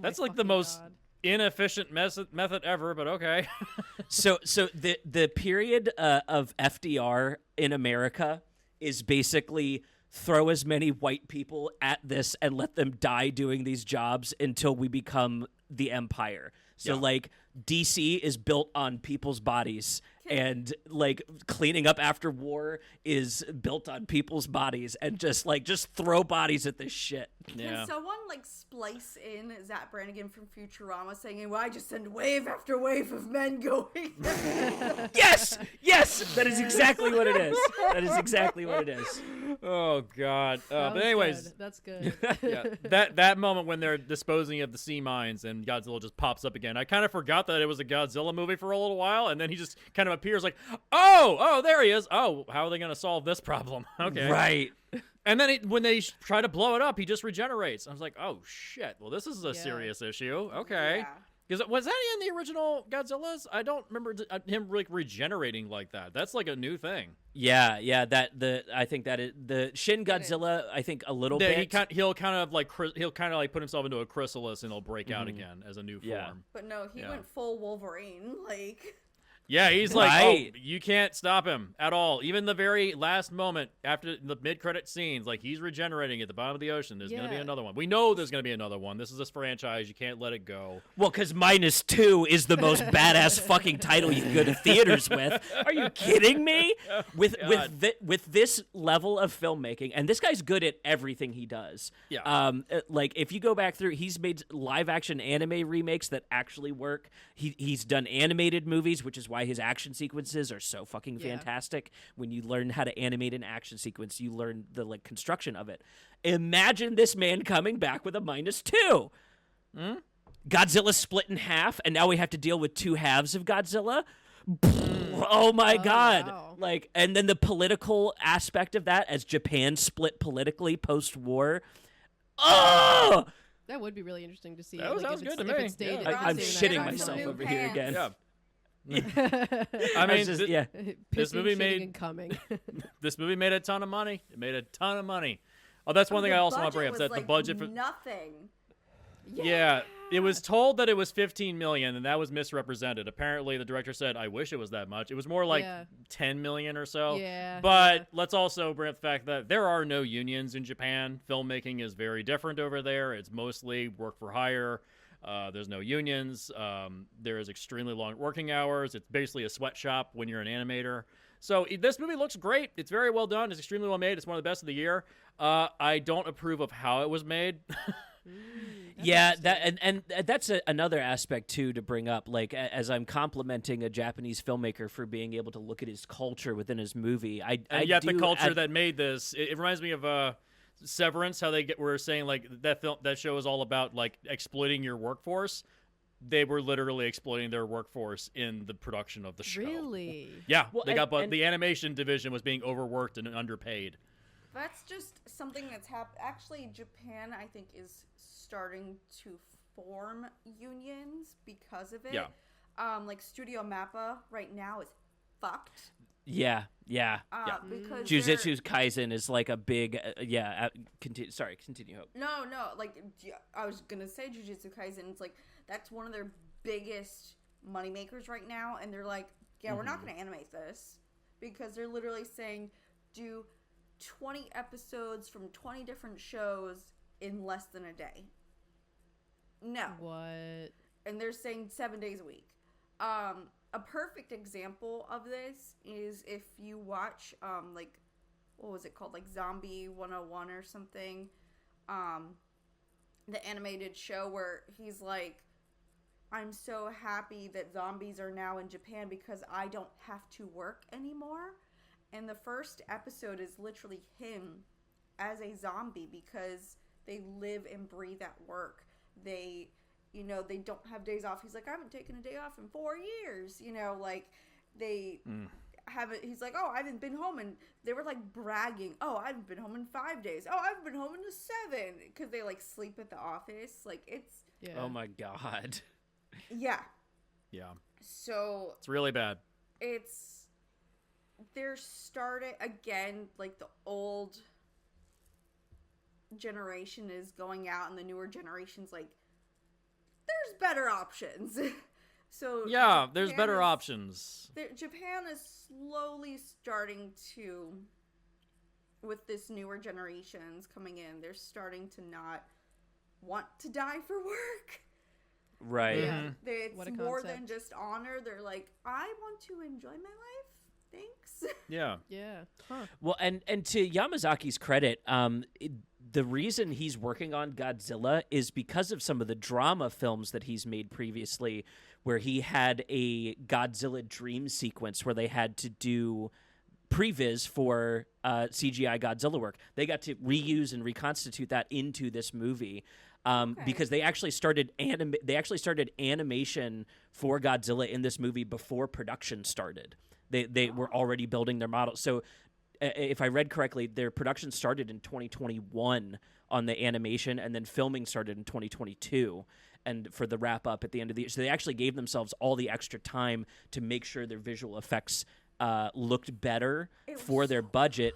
that's like the most inefficient method ever, but okay. So the period of FDR in America is basically throw as many white people at this and let them die doing these jobs until we become the empire. So like DC is built on people's bodies, and like cleaning up after war is built on people's bodies, and just throw bodies at this shit. Can someone like splice in Zach Brannigan from Futurama saying, "Well, I just send wave after wave of men going"? Yes, that is exactly what it is. That is exactly what it is. Oh God. That But was anyways, good. That's good. yeah, that moment when they're disposing of the sea mines and Godzilla just pops up again. I kind of forgot that it was a Godzilla movie for a little while, and then he just kind of appears like, oh, there he is. Oh, how are they gonna solve this problem? Okay, Right. And then when they try to blow it up, he just regenerates. I was like, oh shit. Well, this is a Yeah. serious issue. Okay. Yeah. Because was that in the original Godzillas? I don't remember him like regenerating like that. That's like a new thing. Yeah. I think that is the Shin Godzilla. I think a little Yeah, bit. he'll kind of like put himself into a chrysalis and he'll break out again as a new Yeah. form. But no, he Yeah. went full Wolverine. Like, Yeah, he's like, Right. oh, you can't stop him at all. Even the very last moment after the mid-credit scenes, like he's regenerating at the bottom of the ocean. There's going to be Yeah. another one. We know there's going to be another one. This is this franchise. You can't let it go. Well, because -2 is the most badass fucking title you can go to theaters with. Are you kidding me? With this level of filmmaking, and this guy's good at everything he does. Yeah. Like if you go back through, he's made live action anime remakes that actually work. He's done animated movies, which is why his action sequences are so fucking Yeah. fantastic. When you learn how to animate an action sequence, you learn the like construction of it. Imagine this man coming back with a -2. Godzilla split in half, and now we have to deal with two halves of Godzilla. Oh my God. wow. Like, and then the political aspect of that as Japan split politically post-war. Oh, That would be really interesting to see. That like, sounds if good it's- to if me. it stayed Yeah. at I'm the shitting same myself New over here again. Yeah. I I mean, just- yeah. this movie shitting made- and coming. this movie made a ton of money. It made a ton of money. Oh, that's one thing I also want to bring up. That the budget for nothing. Yeah, it was told that it was 15 million, and that was misrepresented. Apparently, the director said, "I wish it was that much." It was more like Yeah. 10 million or so. Yeah, But yeah. let's also bring up the fact that there are no unions in Japan. Filmmaking is very different over there. It's mostly work for hire. There's no unions. There is extremely long working hours. It's basically a sweatshop when you're an animator. So this movie looks great. It's very well done. It's extremely well made. It's one of the best of the year. I don't approve of how it was made. Yeah, that and that's another aspect too to bring up. Like as I'm complimenting a Japanese filmmaker for being able to look at his culture within his movie, And yet the culture that made this, it reminds me of Severance. How were saying like that show is all about like exploiting your workforce. They were literally exploiting their workforce in the production of the show. Really? Yeah, Well, they got and the animation division was being overworked and underpaid. That's just something that's happened. Actually, Japan, I think, is starting to form unions because of it. Yeah. Like Studio Mappa right now is fucked. Yeah. Because Jujutsu Kaisen is like a big continue. Hope. No, like I was gonna say Jujutsu Kaisen. It's like that's one of their biggest moneymakers right now, and they're like, yeah, we're not gonna animate this because they're literally saying do 20 episodes from 20 different shows in less than a day. No. What? And they're saying 7 days a week. A perfect example of this is if you watch, like, what was it called? Like Zombie 101 or something. The animated show where he's like, I'm so happy that zombies are now in Japan because I don't have to work anymore. And the first episode is literally him as a zombie because they live and breathe at work. They don't have days off. He's like, I haven't taken a day off in 4 years. Like they haven't. He's like, oh, I haven't been home. And they were like bragging, oh, I haven't been home in 5 days. Oh, I haven't been home in 7 because they like sleep at the office. Like it's, Yeah. Oh my God. yeah. Yeah, So it's really bad. they're starting again, like the old generation is going out and the newer generation's like, there's better options. So Yeah, there's Japan better is- options. Japan is slowly starting to, with this newer generations coming in, they're starting to not want to die for work. Right. Yeah. It's What a more concept. than just honor. They're like, I want to enjoy my life. Thanks. Yeah. Yeah. Huh. Well, and to Yamazaki's credit, the reason he's working on Godzilla is because of some of the drama films that he's made previously, where he had a Godzilla dream sequence where they had to do previs for CGI Godzilla work. They got to reuse and reconstitute that into this movie. Because they actually started animation for Godzilla in this movie before production started. They were already building their model. So if I read correctly, their production started in 2021 on the animation, and then filming started in 2022 and for the wrap up at the end of the year. So they actually gave themselves all the extra time to make sure their visual effects looked better for their budget.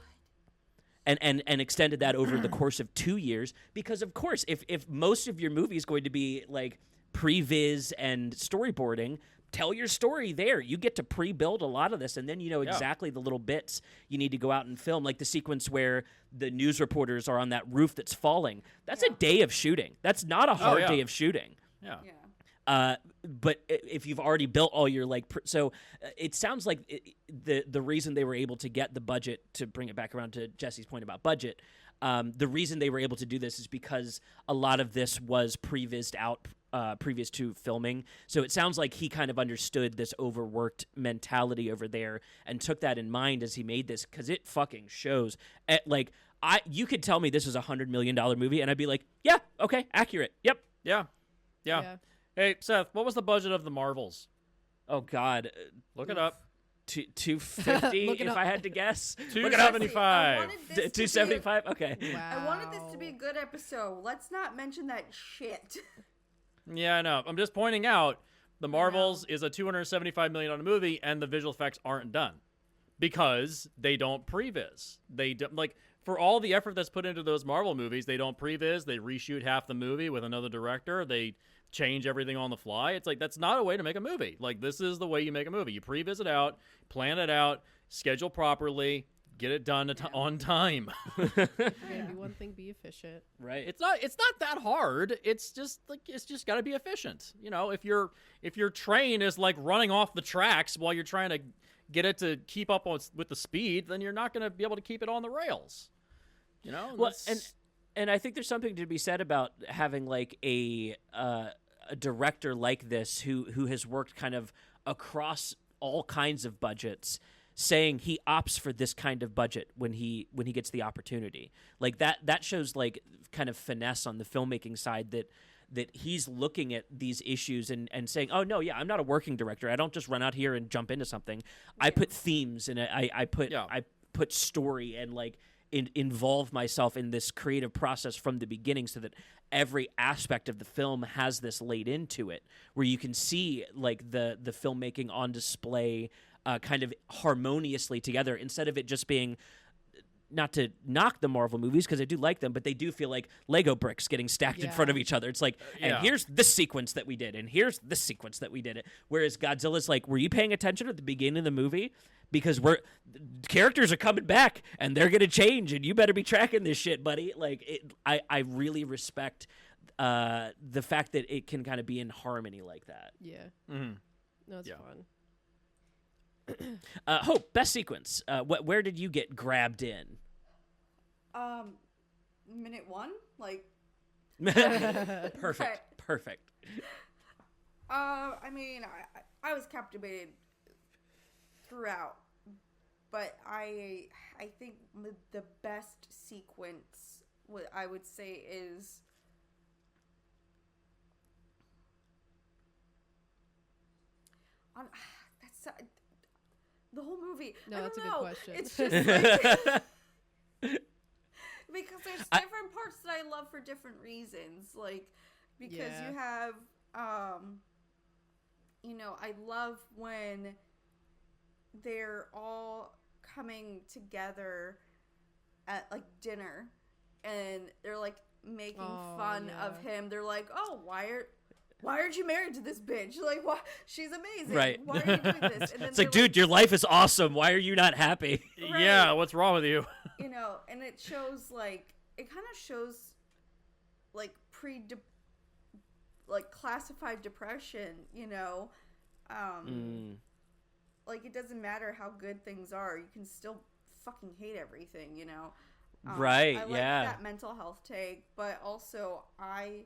And extended that over the course of 2 years, because of course, if most of your movie is going to be like previs and storyboarding, tell your story there. You get to pre-build a lot of this, and then you know exactly the little bits you need to go out and film, like the sequence where the news reporters are on that roof that's falling. That's a day of shooting. That's not a hard day of shooting. Yeah. But if you've already built all your it sounds like the reason they were able to get the budget, to bring it back around to Jesse's point about budget, the reason they were able to do this is because a lot of this was prevised out previous to filming. So it sounds like he kind of understood this overworked mentality over there and took that in mind as he made this, because it fucking shows. You could tell me this is $100 million movie, and I'd be like, yeah, okay, accurate, yep, yeah. Hey, Seth, what was the budget of the Marvels? Oh God, Look it up. 250 Look it if up. I had to guess. 275. 275. Okay. Wow. I wanted this to be a good episode. Let's not mention that shit. Yeah, I know. I'm just pointing out the Marvels is a $275 million movie, and the visual effects aren't done because they don't previs. They do, for all the effort that's put into those Marvel movies, they don't previs. They reshoot half the movie with another director. They change everything on the fly. It's like, that's not a way to make a movie. Like, this is the way you make a movie. You previs it out, plan it out, schedule properly, get it done on time. Gotta be one thing, be efficient. Right. It's not that hard. It's just got to be efficient. You know, if your train is like running off the tracks while you're trying to get it to keep up with the speed, then you're not going to be able to keep it on the rails. You know? Well, and I think there's something to be said about having like a director like this who has worked kind of across all kinds of budgets, saying he opts for this kind of budget when he gets the opportunity. Like that shows like kind of finesse on the filmmaking side, that he's looking at these issues and saying, oh no, yeah, I'm not a working director. I don't just run out here and jump into something. I put themes and I put story and like involve myself in this creative process from the beginning, so that every aspect of the film has this laid into it, where you can see like the filmmaking on display kind of harmoniously together, instead of it just being, not to knock the Marvel movies because I do like them, but they do feel like Lego bricks getting stacked in front of each other. It's like, and here's this sequence that we did, and here's this sequence that we did it. Whereas Godzilla's like, were you paying attention at the beginning of the movie? Because characters are coming back and they're gonna change, and you better be tracking this shit, buddy. Like, I really respect the fact that it can kind of be in harmony like that. Yeah. Mm-hmm. No, it's fun. Hope, best sequence. Where did you get grabbed in? Minute one, like. Perfect. I mean, I was captivated throughout, but I think the best sequence, what I would say, is the whole movie. No, I that's a don't good know. question. It's just like, because there's different parts that I love for different reasons. Like, because you have, I love when they're all coming together at like dinner, and they're like making fun of him. They're like, "Oh, why aren't you married to this bitch? Like, why? She's amazing. Right. Why are you doing this?" And then it's like, dude, your life is awesome. Why are you not happy? Right. Yeah, what's wrong with you? And it shows like, it kind of shows like classified depression. Like, it doesn't matter how good things are, you can still fucking hate everything. Right. I like that mental health take, but also I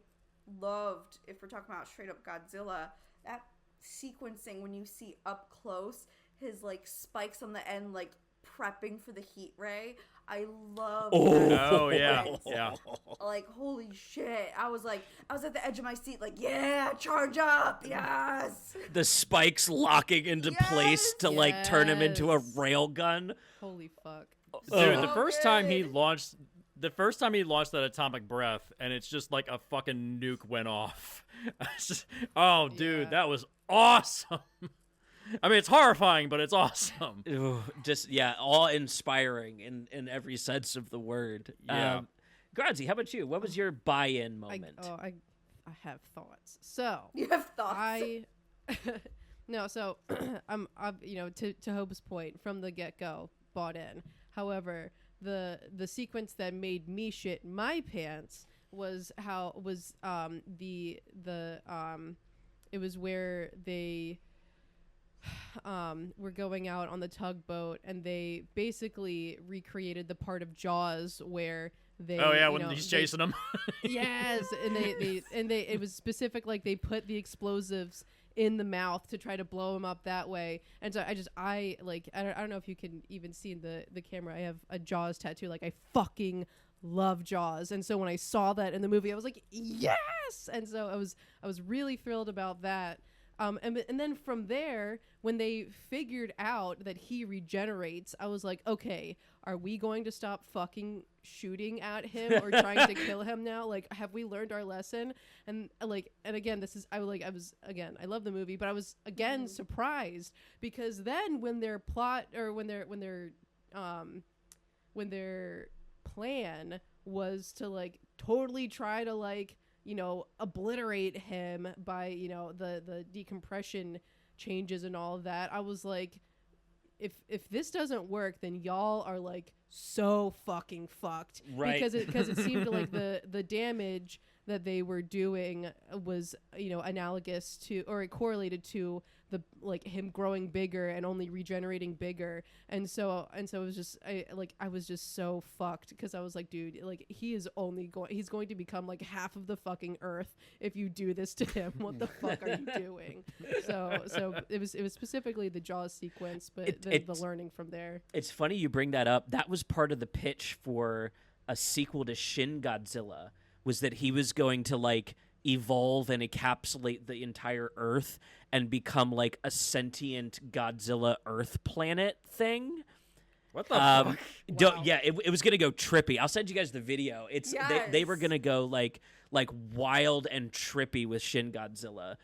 loved, if we're talking about straight up Godzilla, that sequencing when you see up close his like spikes on the end like prepping for the heat ray. I love Oh yeah, sequence. yeah. Like, holy shit. I was at the edge of my seat, like, yeah, charge up, yes. The spikes locking into place to like turn him into a Yes. rail gun. Holy fuck. Dude, So the first time he good. launched that atomic breath, and it's just like a fucking nuke went off. It's just, oh, dude, Yeah. that was awesome. I mean, it's horrifying, but it's awesome. Ooh, just awe-inspiring in every sense of the word. Yeah. Grazi, how about you? What was your buy-in I moment? have thoughts. So You have thoughts. no, so I'm to Hope's point from the get-go, bought in. However, the sequence that made me shit my pants was it was where they were going out on the tugboat, and they basically recreated the part of Jaws where they Oh yeah, when he's chasing him. yes, and they it was specific, like they put the explosives in the mouth to try to blow him up that way. And so I don't know if you can even see in the camera, I have a Jaws tattoo. Like, I fucking love Jaws. And so when I saw that in the movie, I was like, yes. And so I was really thrilled about that. And then from there, when they figured out that he regenerates, I was like, okay, are we going to stop fucking shooting at him or trying to kill him now? Like, have we learned our lesson? And again, I love the movie, but I was again surprised, because then when their plan was to like totally try to like, obliterate him by, the decompression changes and all of that, I was like, if this doesn't work, then y'all are like so fucking fucked. Right. Because it seemed like the damage that they were doing was, analogous to, or it correlated to the, like, him growing bigger and only regenerating bigger. And so it was just, I was just so fucked, because I was like, dude, like, he's going to become like half of the fucking earth if you do this to him. What the fuck are you doing? So it was specifically the Jaws sequence, but the learning from there. It's funny you bring that up. That was part of the pitch for a sequel to Shin Godzilla, was that he was going to like evolve and encapsulate the entire Earth and become like a sentient Godzilla Earth planet thing. What the fuck? Wow. Yeah, it was gonna go trippy. I'll send you guys the video. It's they were gonna go like wild and trippy with Shin Godzilla.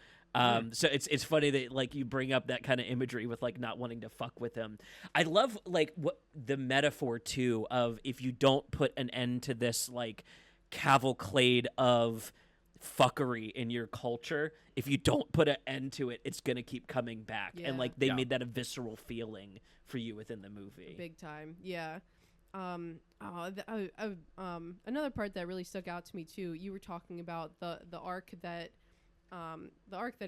So it's funny that like you bring up that kind of imagery with like not wanting to fuck with him. I love like what the metaphor too of, if you don't put an end to this like cavalcade of fuckery in your culture, if you don't put an end to it, it's gonna keep coming back. Yeah. And like they Yeah. made that a visceral feeling for you within the movie. Big time, yeah. Another part that really stuck out to me too, you were talking about the arc that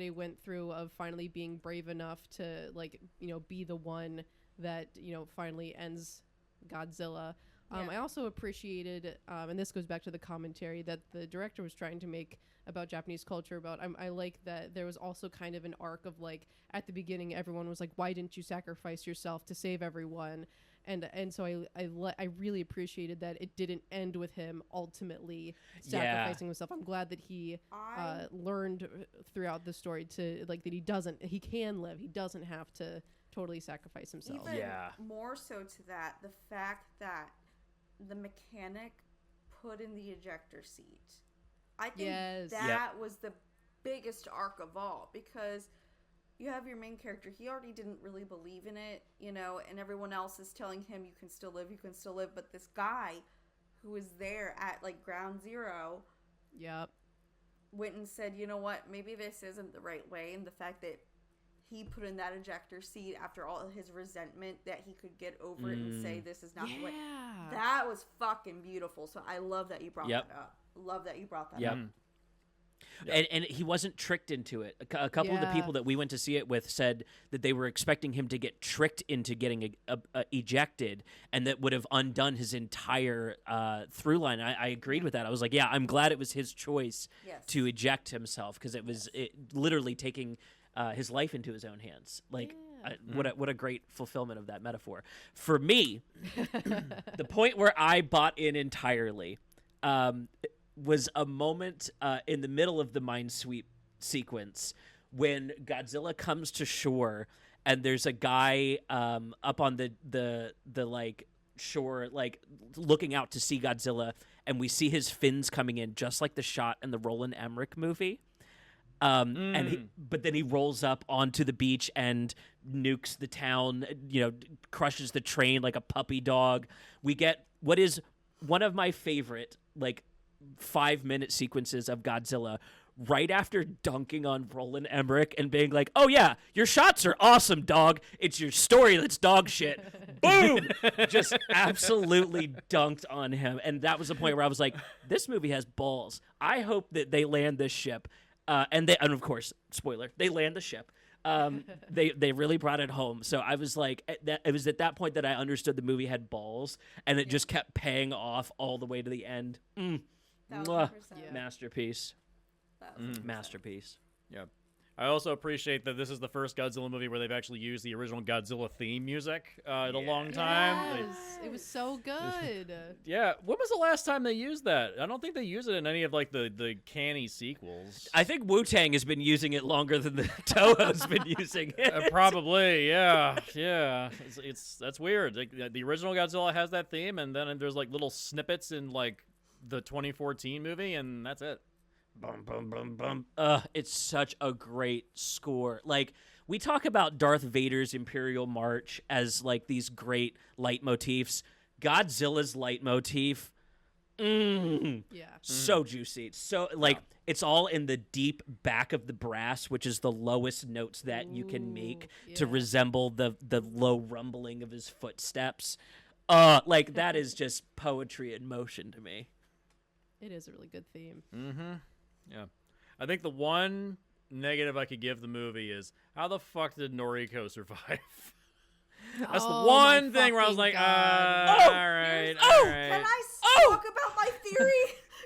he went through of finally being brave enough to like, be the one that, finally ends Godzilla. I also appreciated, and this goes back to the commentary that the director was trying to make about Japanese culture. I like that there was also kind of an arc of like, at the beginning, everyone was like, why didn't you sacrifice yourself to save everyone? And so I really appreciated that it didn't end with him ultimately sacrificing himself. I'm glad that he learned throughout the story to like that he can live. He doesn't have to totally sacrifice himself. Even Yeah. more so to that, the fact that the mechanic put in the ejector seat. I think Yes. that was the biggest arc of all, because you have your main character, he already didn't really believe in it, and everyone else is telling him you can still live, but this guy who was there at like ground zero Yep. went and said, you know what, maybe this isn't the right way, and the fact that he put in that ejector seat after all his resentment, that he could get over it and say this is not the way. Yeah. That was fucking beautiful. So I love that you brought Yep. that up. Love that you brought that Yep. up. And he wasn't tricked into it. A couple of the Yeah. people that we went to see it with said that they were expecting him to get tricked into getting ejected, and that would have undone his entire through line. I agreed with that. I was like, yeah, I'm glad it was his choice Yes. to eject himself, because it was literally taking his life into his own hands. Like, What a great fulfillment of that metaphor. For me, the point where I bought in entirely was a moment in the middle of the minesweep sequence when Godzilla comes to shore and there's a guy up on the like shore, like looking out to see Godzilla, and we see his fins coming in just like the shot in the Roland Emmerich movie. But then he rolls up onto the beach and nukes the town, crushes the train like a puppy dog. We get what is one of my favorite, like, 5-minute sequences of Godzilla right after dunking on Roland Emmerich and being like, oh yeah, your shots are awesome, dog. It's your story that's dog shit. Boom! Just absolutely dunked on him. And that was the point where I was like, this movie has balls. I hope that they land this ship. And of course, spoiler, they land the ship. They really brought it home. So I was like, it was at that point that I understood the movie had balls, and it just kept paying off all the way to the end. Mwah. Masterpiece. Masterpiece. Yeah. I also appreciate that this is the first Godzilla movie where they've actually used the original Godzilla theme music in a long time. Yes, it was so good. Yeah. When was the last time they used that? I don't think they use it in any of like the canny sequels. I think Wu-Tang has been using it longer than the Toho's been using it. Probably, yeah. That's weird. Like, the original Godzilla has that theme, and then there's like little snippets in like the 2014 movie, and that's it. Bum, bum, bum, bum. It's such a great score. Like, we talk about Darth Vader's Imperial March as like these great leitmotifs. Godzilla's leitmotif, so juicy. So like it's all in the deep back of the brass, which is the lowest notes that you can make to resemble the low rumbling of his footsteps. Like that is just poetry in motion to me. It is a really good theme. Mm-hmm. Yeah. I think the one negative I could give the movie is how the fuck did Noriko survive? That's the one thing where I was like, all right. Can I talk about my theory?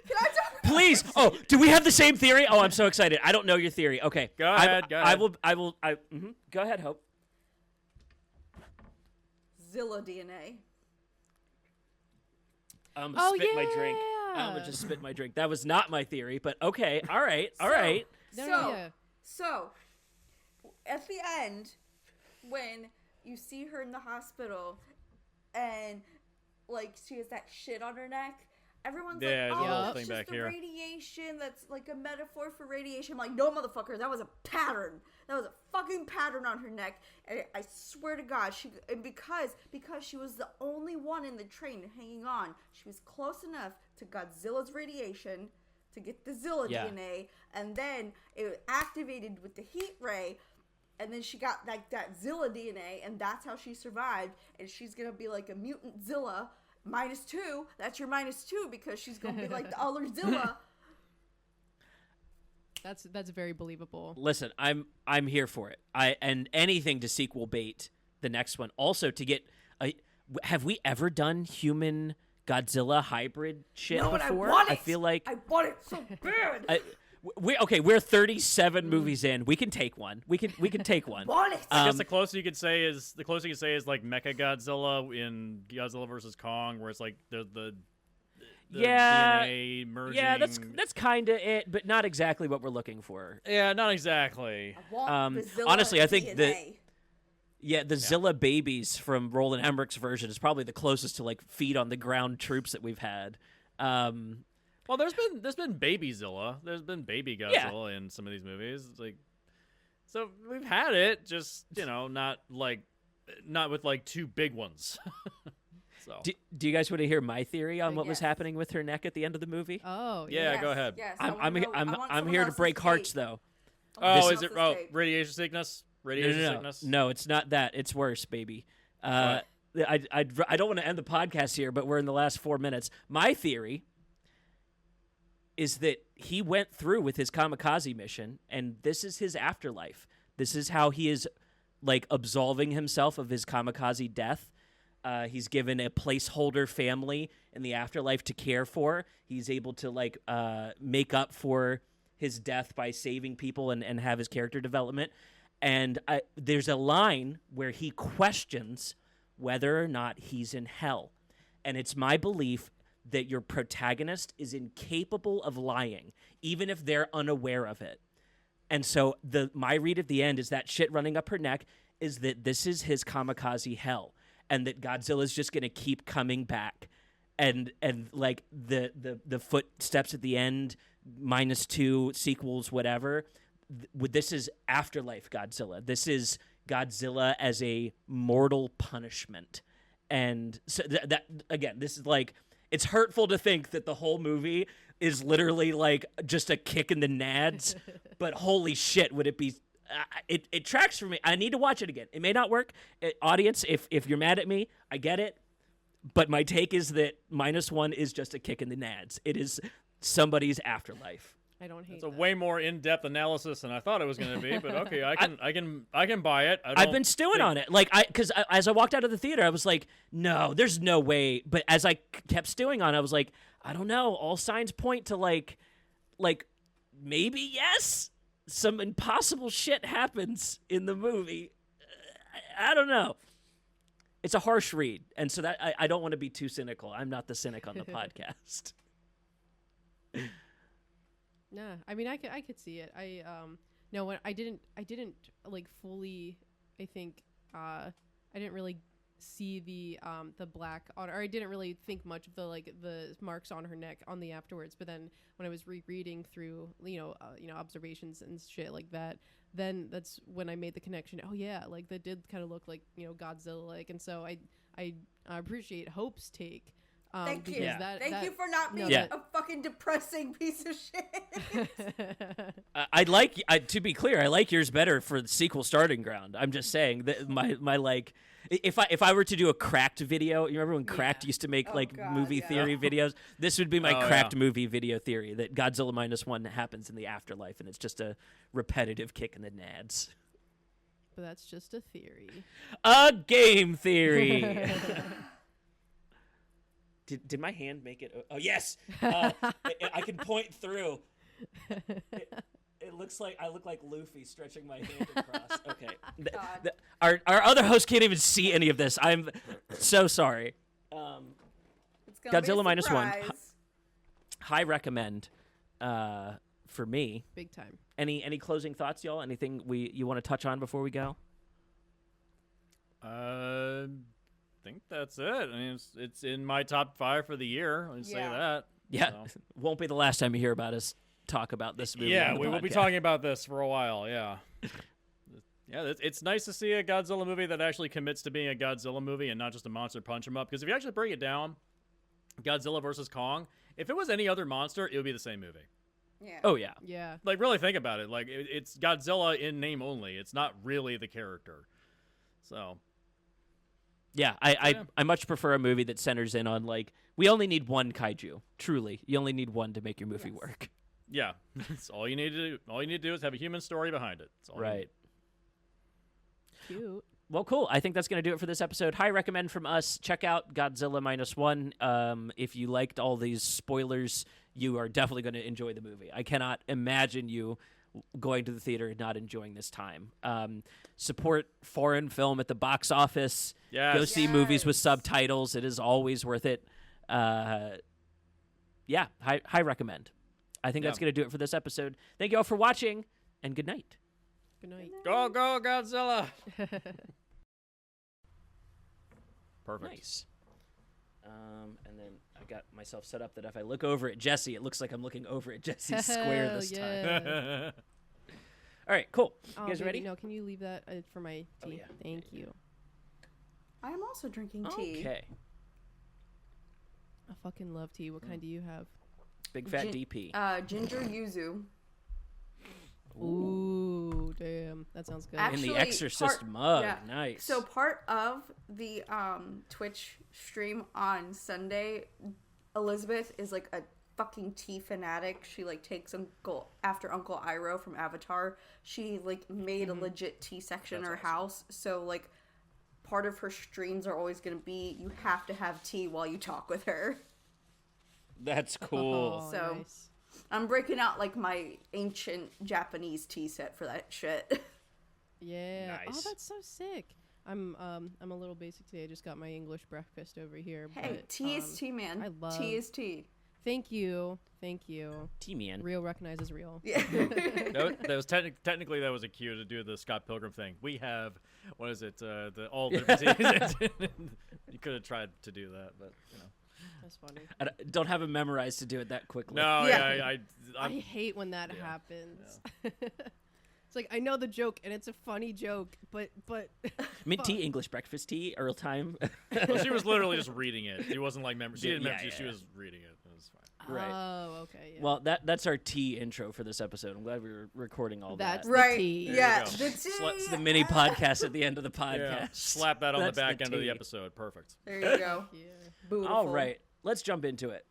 Can I talk about Please. Oh, do we have the same theory? Oh, I'm so excited. I don't know your theory. Okay. Go ahead. I will. Go ahead, Hope. Zilla DNA? I'm gonna spit my drink. I'm gonna just spit my drink. That was not my theory, but okay. All right. So, at the end, when you see her in the hospital and, like, she has that shit on her neck, everyone's like, oh, that's just the radiation. That's, like, a metaphor for radiation. I'm like, no, motherfucker, that was a pattern. That was a fucking pattern on her neck. And I swear to God, because she was the only one in the train hanging on, she was close enough to Godzilla's radiation to get the Zilla DNA, and then it activated with the heat ray, and then she got like that Zilla DNA, and that's how she survived. And she's gonna be like a mutant Zilla -2. That's your -2 because she's gonna be like the other Zilla. That's very believable. Listen, I'm here for it. And anything to sequel bait the next one. Also to get have we ever done human Godzilla hybrid shit before? I feel like I want it so bad. We're 37 movies in. We can take one. We can take one. Want it. I guess the closest you could say is like Mecha Godzilla in Godzilla vs Kong, where it's like the DNA merging. Yeah, that's kind of it, but not exactly what we're looking for. Yeah, not exactly. I want the Zilla honestly, I think DNA. the Zilla babies from Roland Emmerich's version is probably the closest to like feet on the ground troops that we've had. Well, there's been baby Zilla. There's been baby Godzilla in some of these movies. It's like, so we've had it, just not with like two big ones. So do you guys want to hear my theory on what was happening with her neck at the end of the movie? Oh, yeah, go ahead. Yes, I'm here to break hearts though. Oh, is it radiation sickness? Sickness? No, it's not that. It's worse, baby. I don't want to end the podcast here, but we're in the last 4 minutes. My theory is that he went through with his kamikaze mission, and this is his afterlife. This is how he is, like, absolving himself of his kamikaze death. He's given a placeholder family in the afterlife to care for. He's able to, like, make up for his death by saving people and have his character development. And there's a line where he questions whether or not he's in hell. And it's my belief that your protagonist is incapable of lying, even if they're unaware of it. And so my read at the end is that shit running up her neck is that this is his kamikaze hell, and that Godzilla's just going to keep coming back. And like the footsteps at the end, -2 sequels, whatever. This is afterlife Godzilla. This is Godzilla as a mortal punishment. And so that again, this is like, it's hurtful to think that the whole movie is literally like just a kick in the nads, but holy shit, would it be? It tracks for me. I need to watch it again. It may not work. Audience, if you're mad at me, I get it. But my take is that -1 is just a kick in the nads. It is somebody's afterlife. I don't hate It's a that. way more in-depth analysis than I thought it was going to be, but okay, I can buy it. I've been stewing on it, like because as I walked out of the theater, I was like, no, there's no way. But as I kept stewing on it, I was like, I don't know. All signs point to like maybe yes, some impossible shit happens in the movie. I don't know. It's a harsh read, and so that I don't want to be too cynical. I'm not the cynic on the podcast. Nah, I mean, I could see it. No, when I didn't like fully. I think I didn't really see the black on, or I didn't really think much of the marks on her neck on the afterwards. But then when I was rereading through, observations and shit like that, then that's when I made the connection. Oh yeah, like that did kind of look like Godzilla like, and so I appreciate Hope's take. Thank you. That, Thank you for not being a fucking depressing piece of shit. To be clear, I like yours better for the sequel starting ground. I'm just saying that my like, if I were to do a Cracked video, you remember when Cracked used to make movie theory videos? This would be my Cracked movie video theory, that Godzilla -1 happens in the afterlife, and it's just a repetitive kick in the nads. But that's just a theory. A game theory. Did my hand make it? Oh, yes. I can point through. It looks like I look like Luffy stretching my hand across. Okay. Our other host can't even see any of this. I'm so sorry. It's gonna Godzilla be a -1. surprise. High recommend for me. Big time. Any closing thoughts, y'all? Anything you want to touch on before we go? I think that's it. I mean, it's in my top 5 for the year. I'll say that. Yeah, so. Won't be the last time you hear about us talk about this movie. Yeah, on the we will be podcast. talking about this for a while. Yeah, yeah. It's nice to see a Godzilla movie that actually commits to being a Godzilla movie and not just a monster punch 'em up. Because if you actually break it down, Godzilla versus Kong, if it was any other monster, it would be the same movie. Yeah. Oh yeah. Yeah. Like, really think about it. Like, it's Godzilla in name only. It's not really the character. So. Yeah, I much prefer a movie that centers in on, like, we only need one kaiju. Truly, you only need one to make your movie work. Yeah, that's all you need to do. All you need to do is have a human story behind it. That's all you Right. need. Cute. Well, cool. I think that's going to do it for this episode. High recommend from us. Check out Godzilla -1. If you liked all these spoilers, you are definitely going to enjoy the movie. I cannot imagine you going to the theater and not enjoying this time. Support foreign film at the box office. Yes. Go see movies with subtitles. It is always worth it. High recommend. I think that's going to do it for this episode. Thank you all for watching, and good night. Good night. Go Godzilla! Perfect. Nice. And then I got myself set up that if I look over at Jesse, it looks like I'm looking over at Jesse's square this time. All right, cool. You guys ready? No, can you leave that for my tea? Oh, yeah. Thank you. I'm also drinking tea. Okay. I fucking love tea. What kind do you have? Big fat DP. Ginger yuzu. Ooh, damn. That sounds good. Actually, In the Exorcist mug. Nice. So part of the Twitch stream on Sunday, Elizabeth is like a fucking tea fanatic. She like takes after Uncle Iroh from Avatar. She like made a legit tea section in her house. So like part of her streams are always going to be you have to have tea while you talk with her. That's cool. Oh, So nice. I'm breaking out like my ancient Japanese tea set for that shit. Yeah. Oh, Nice. that's so sick. I'm a little basic today. I just got my English breakfast over here. Hey, but, tea is tea, man. I love Tea is tea. Thank you. T-Man. Real recognizes real. Yeah. That was technically that was a cue to do the Scott Pilgrim thing. We have what is it? All the you could have tried to do that, but you know. That's funny. I don't have it memorized to do it that quickly. No, Yeah. I hate when that happens. It's like I know the joke and it's a funny joke, but Mint tea, English breakfast tea, Earl time. Well, she was literally just reading it. She wasn't like she didn't Yeah, she yeah. was reading it. It was fine. Right. Oh, okay. Yeah. Well, that's our tea intro for this episode. I'm glad we were recording all That's that. the Right. tea. There Yeah. you go. The tea. It's the mini podcast at the end of the podcast. Yeah. Slap that on the That's back end of the tea. episode. Perfect. There you go. Yeah. Beautiful. All right, let's jump into it.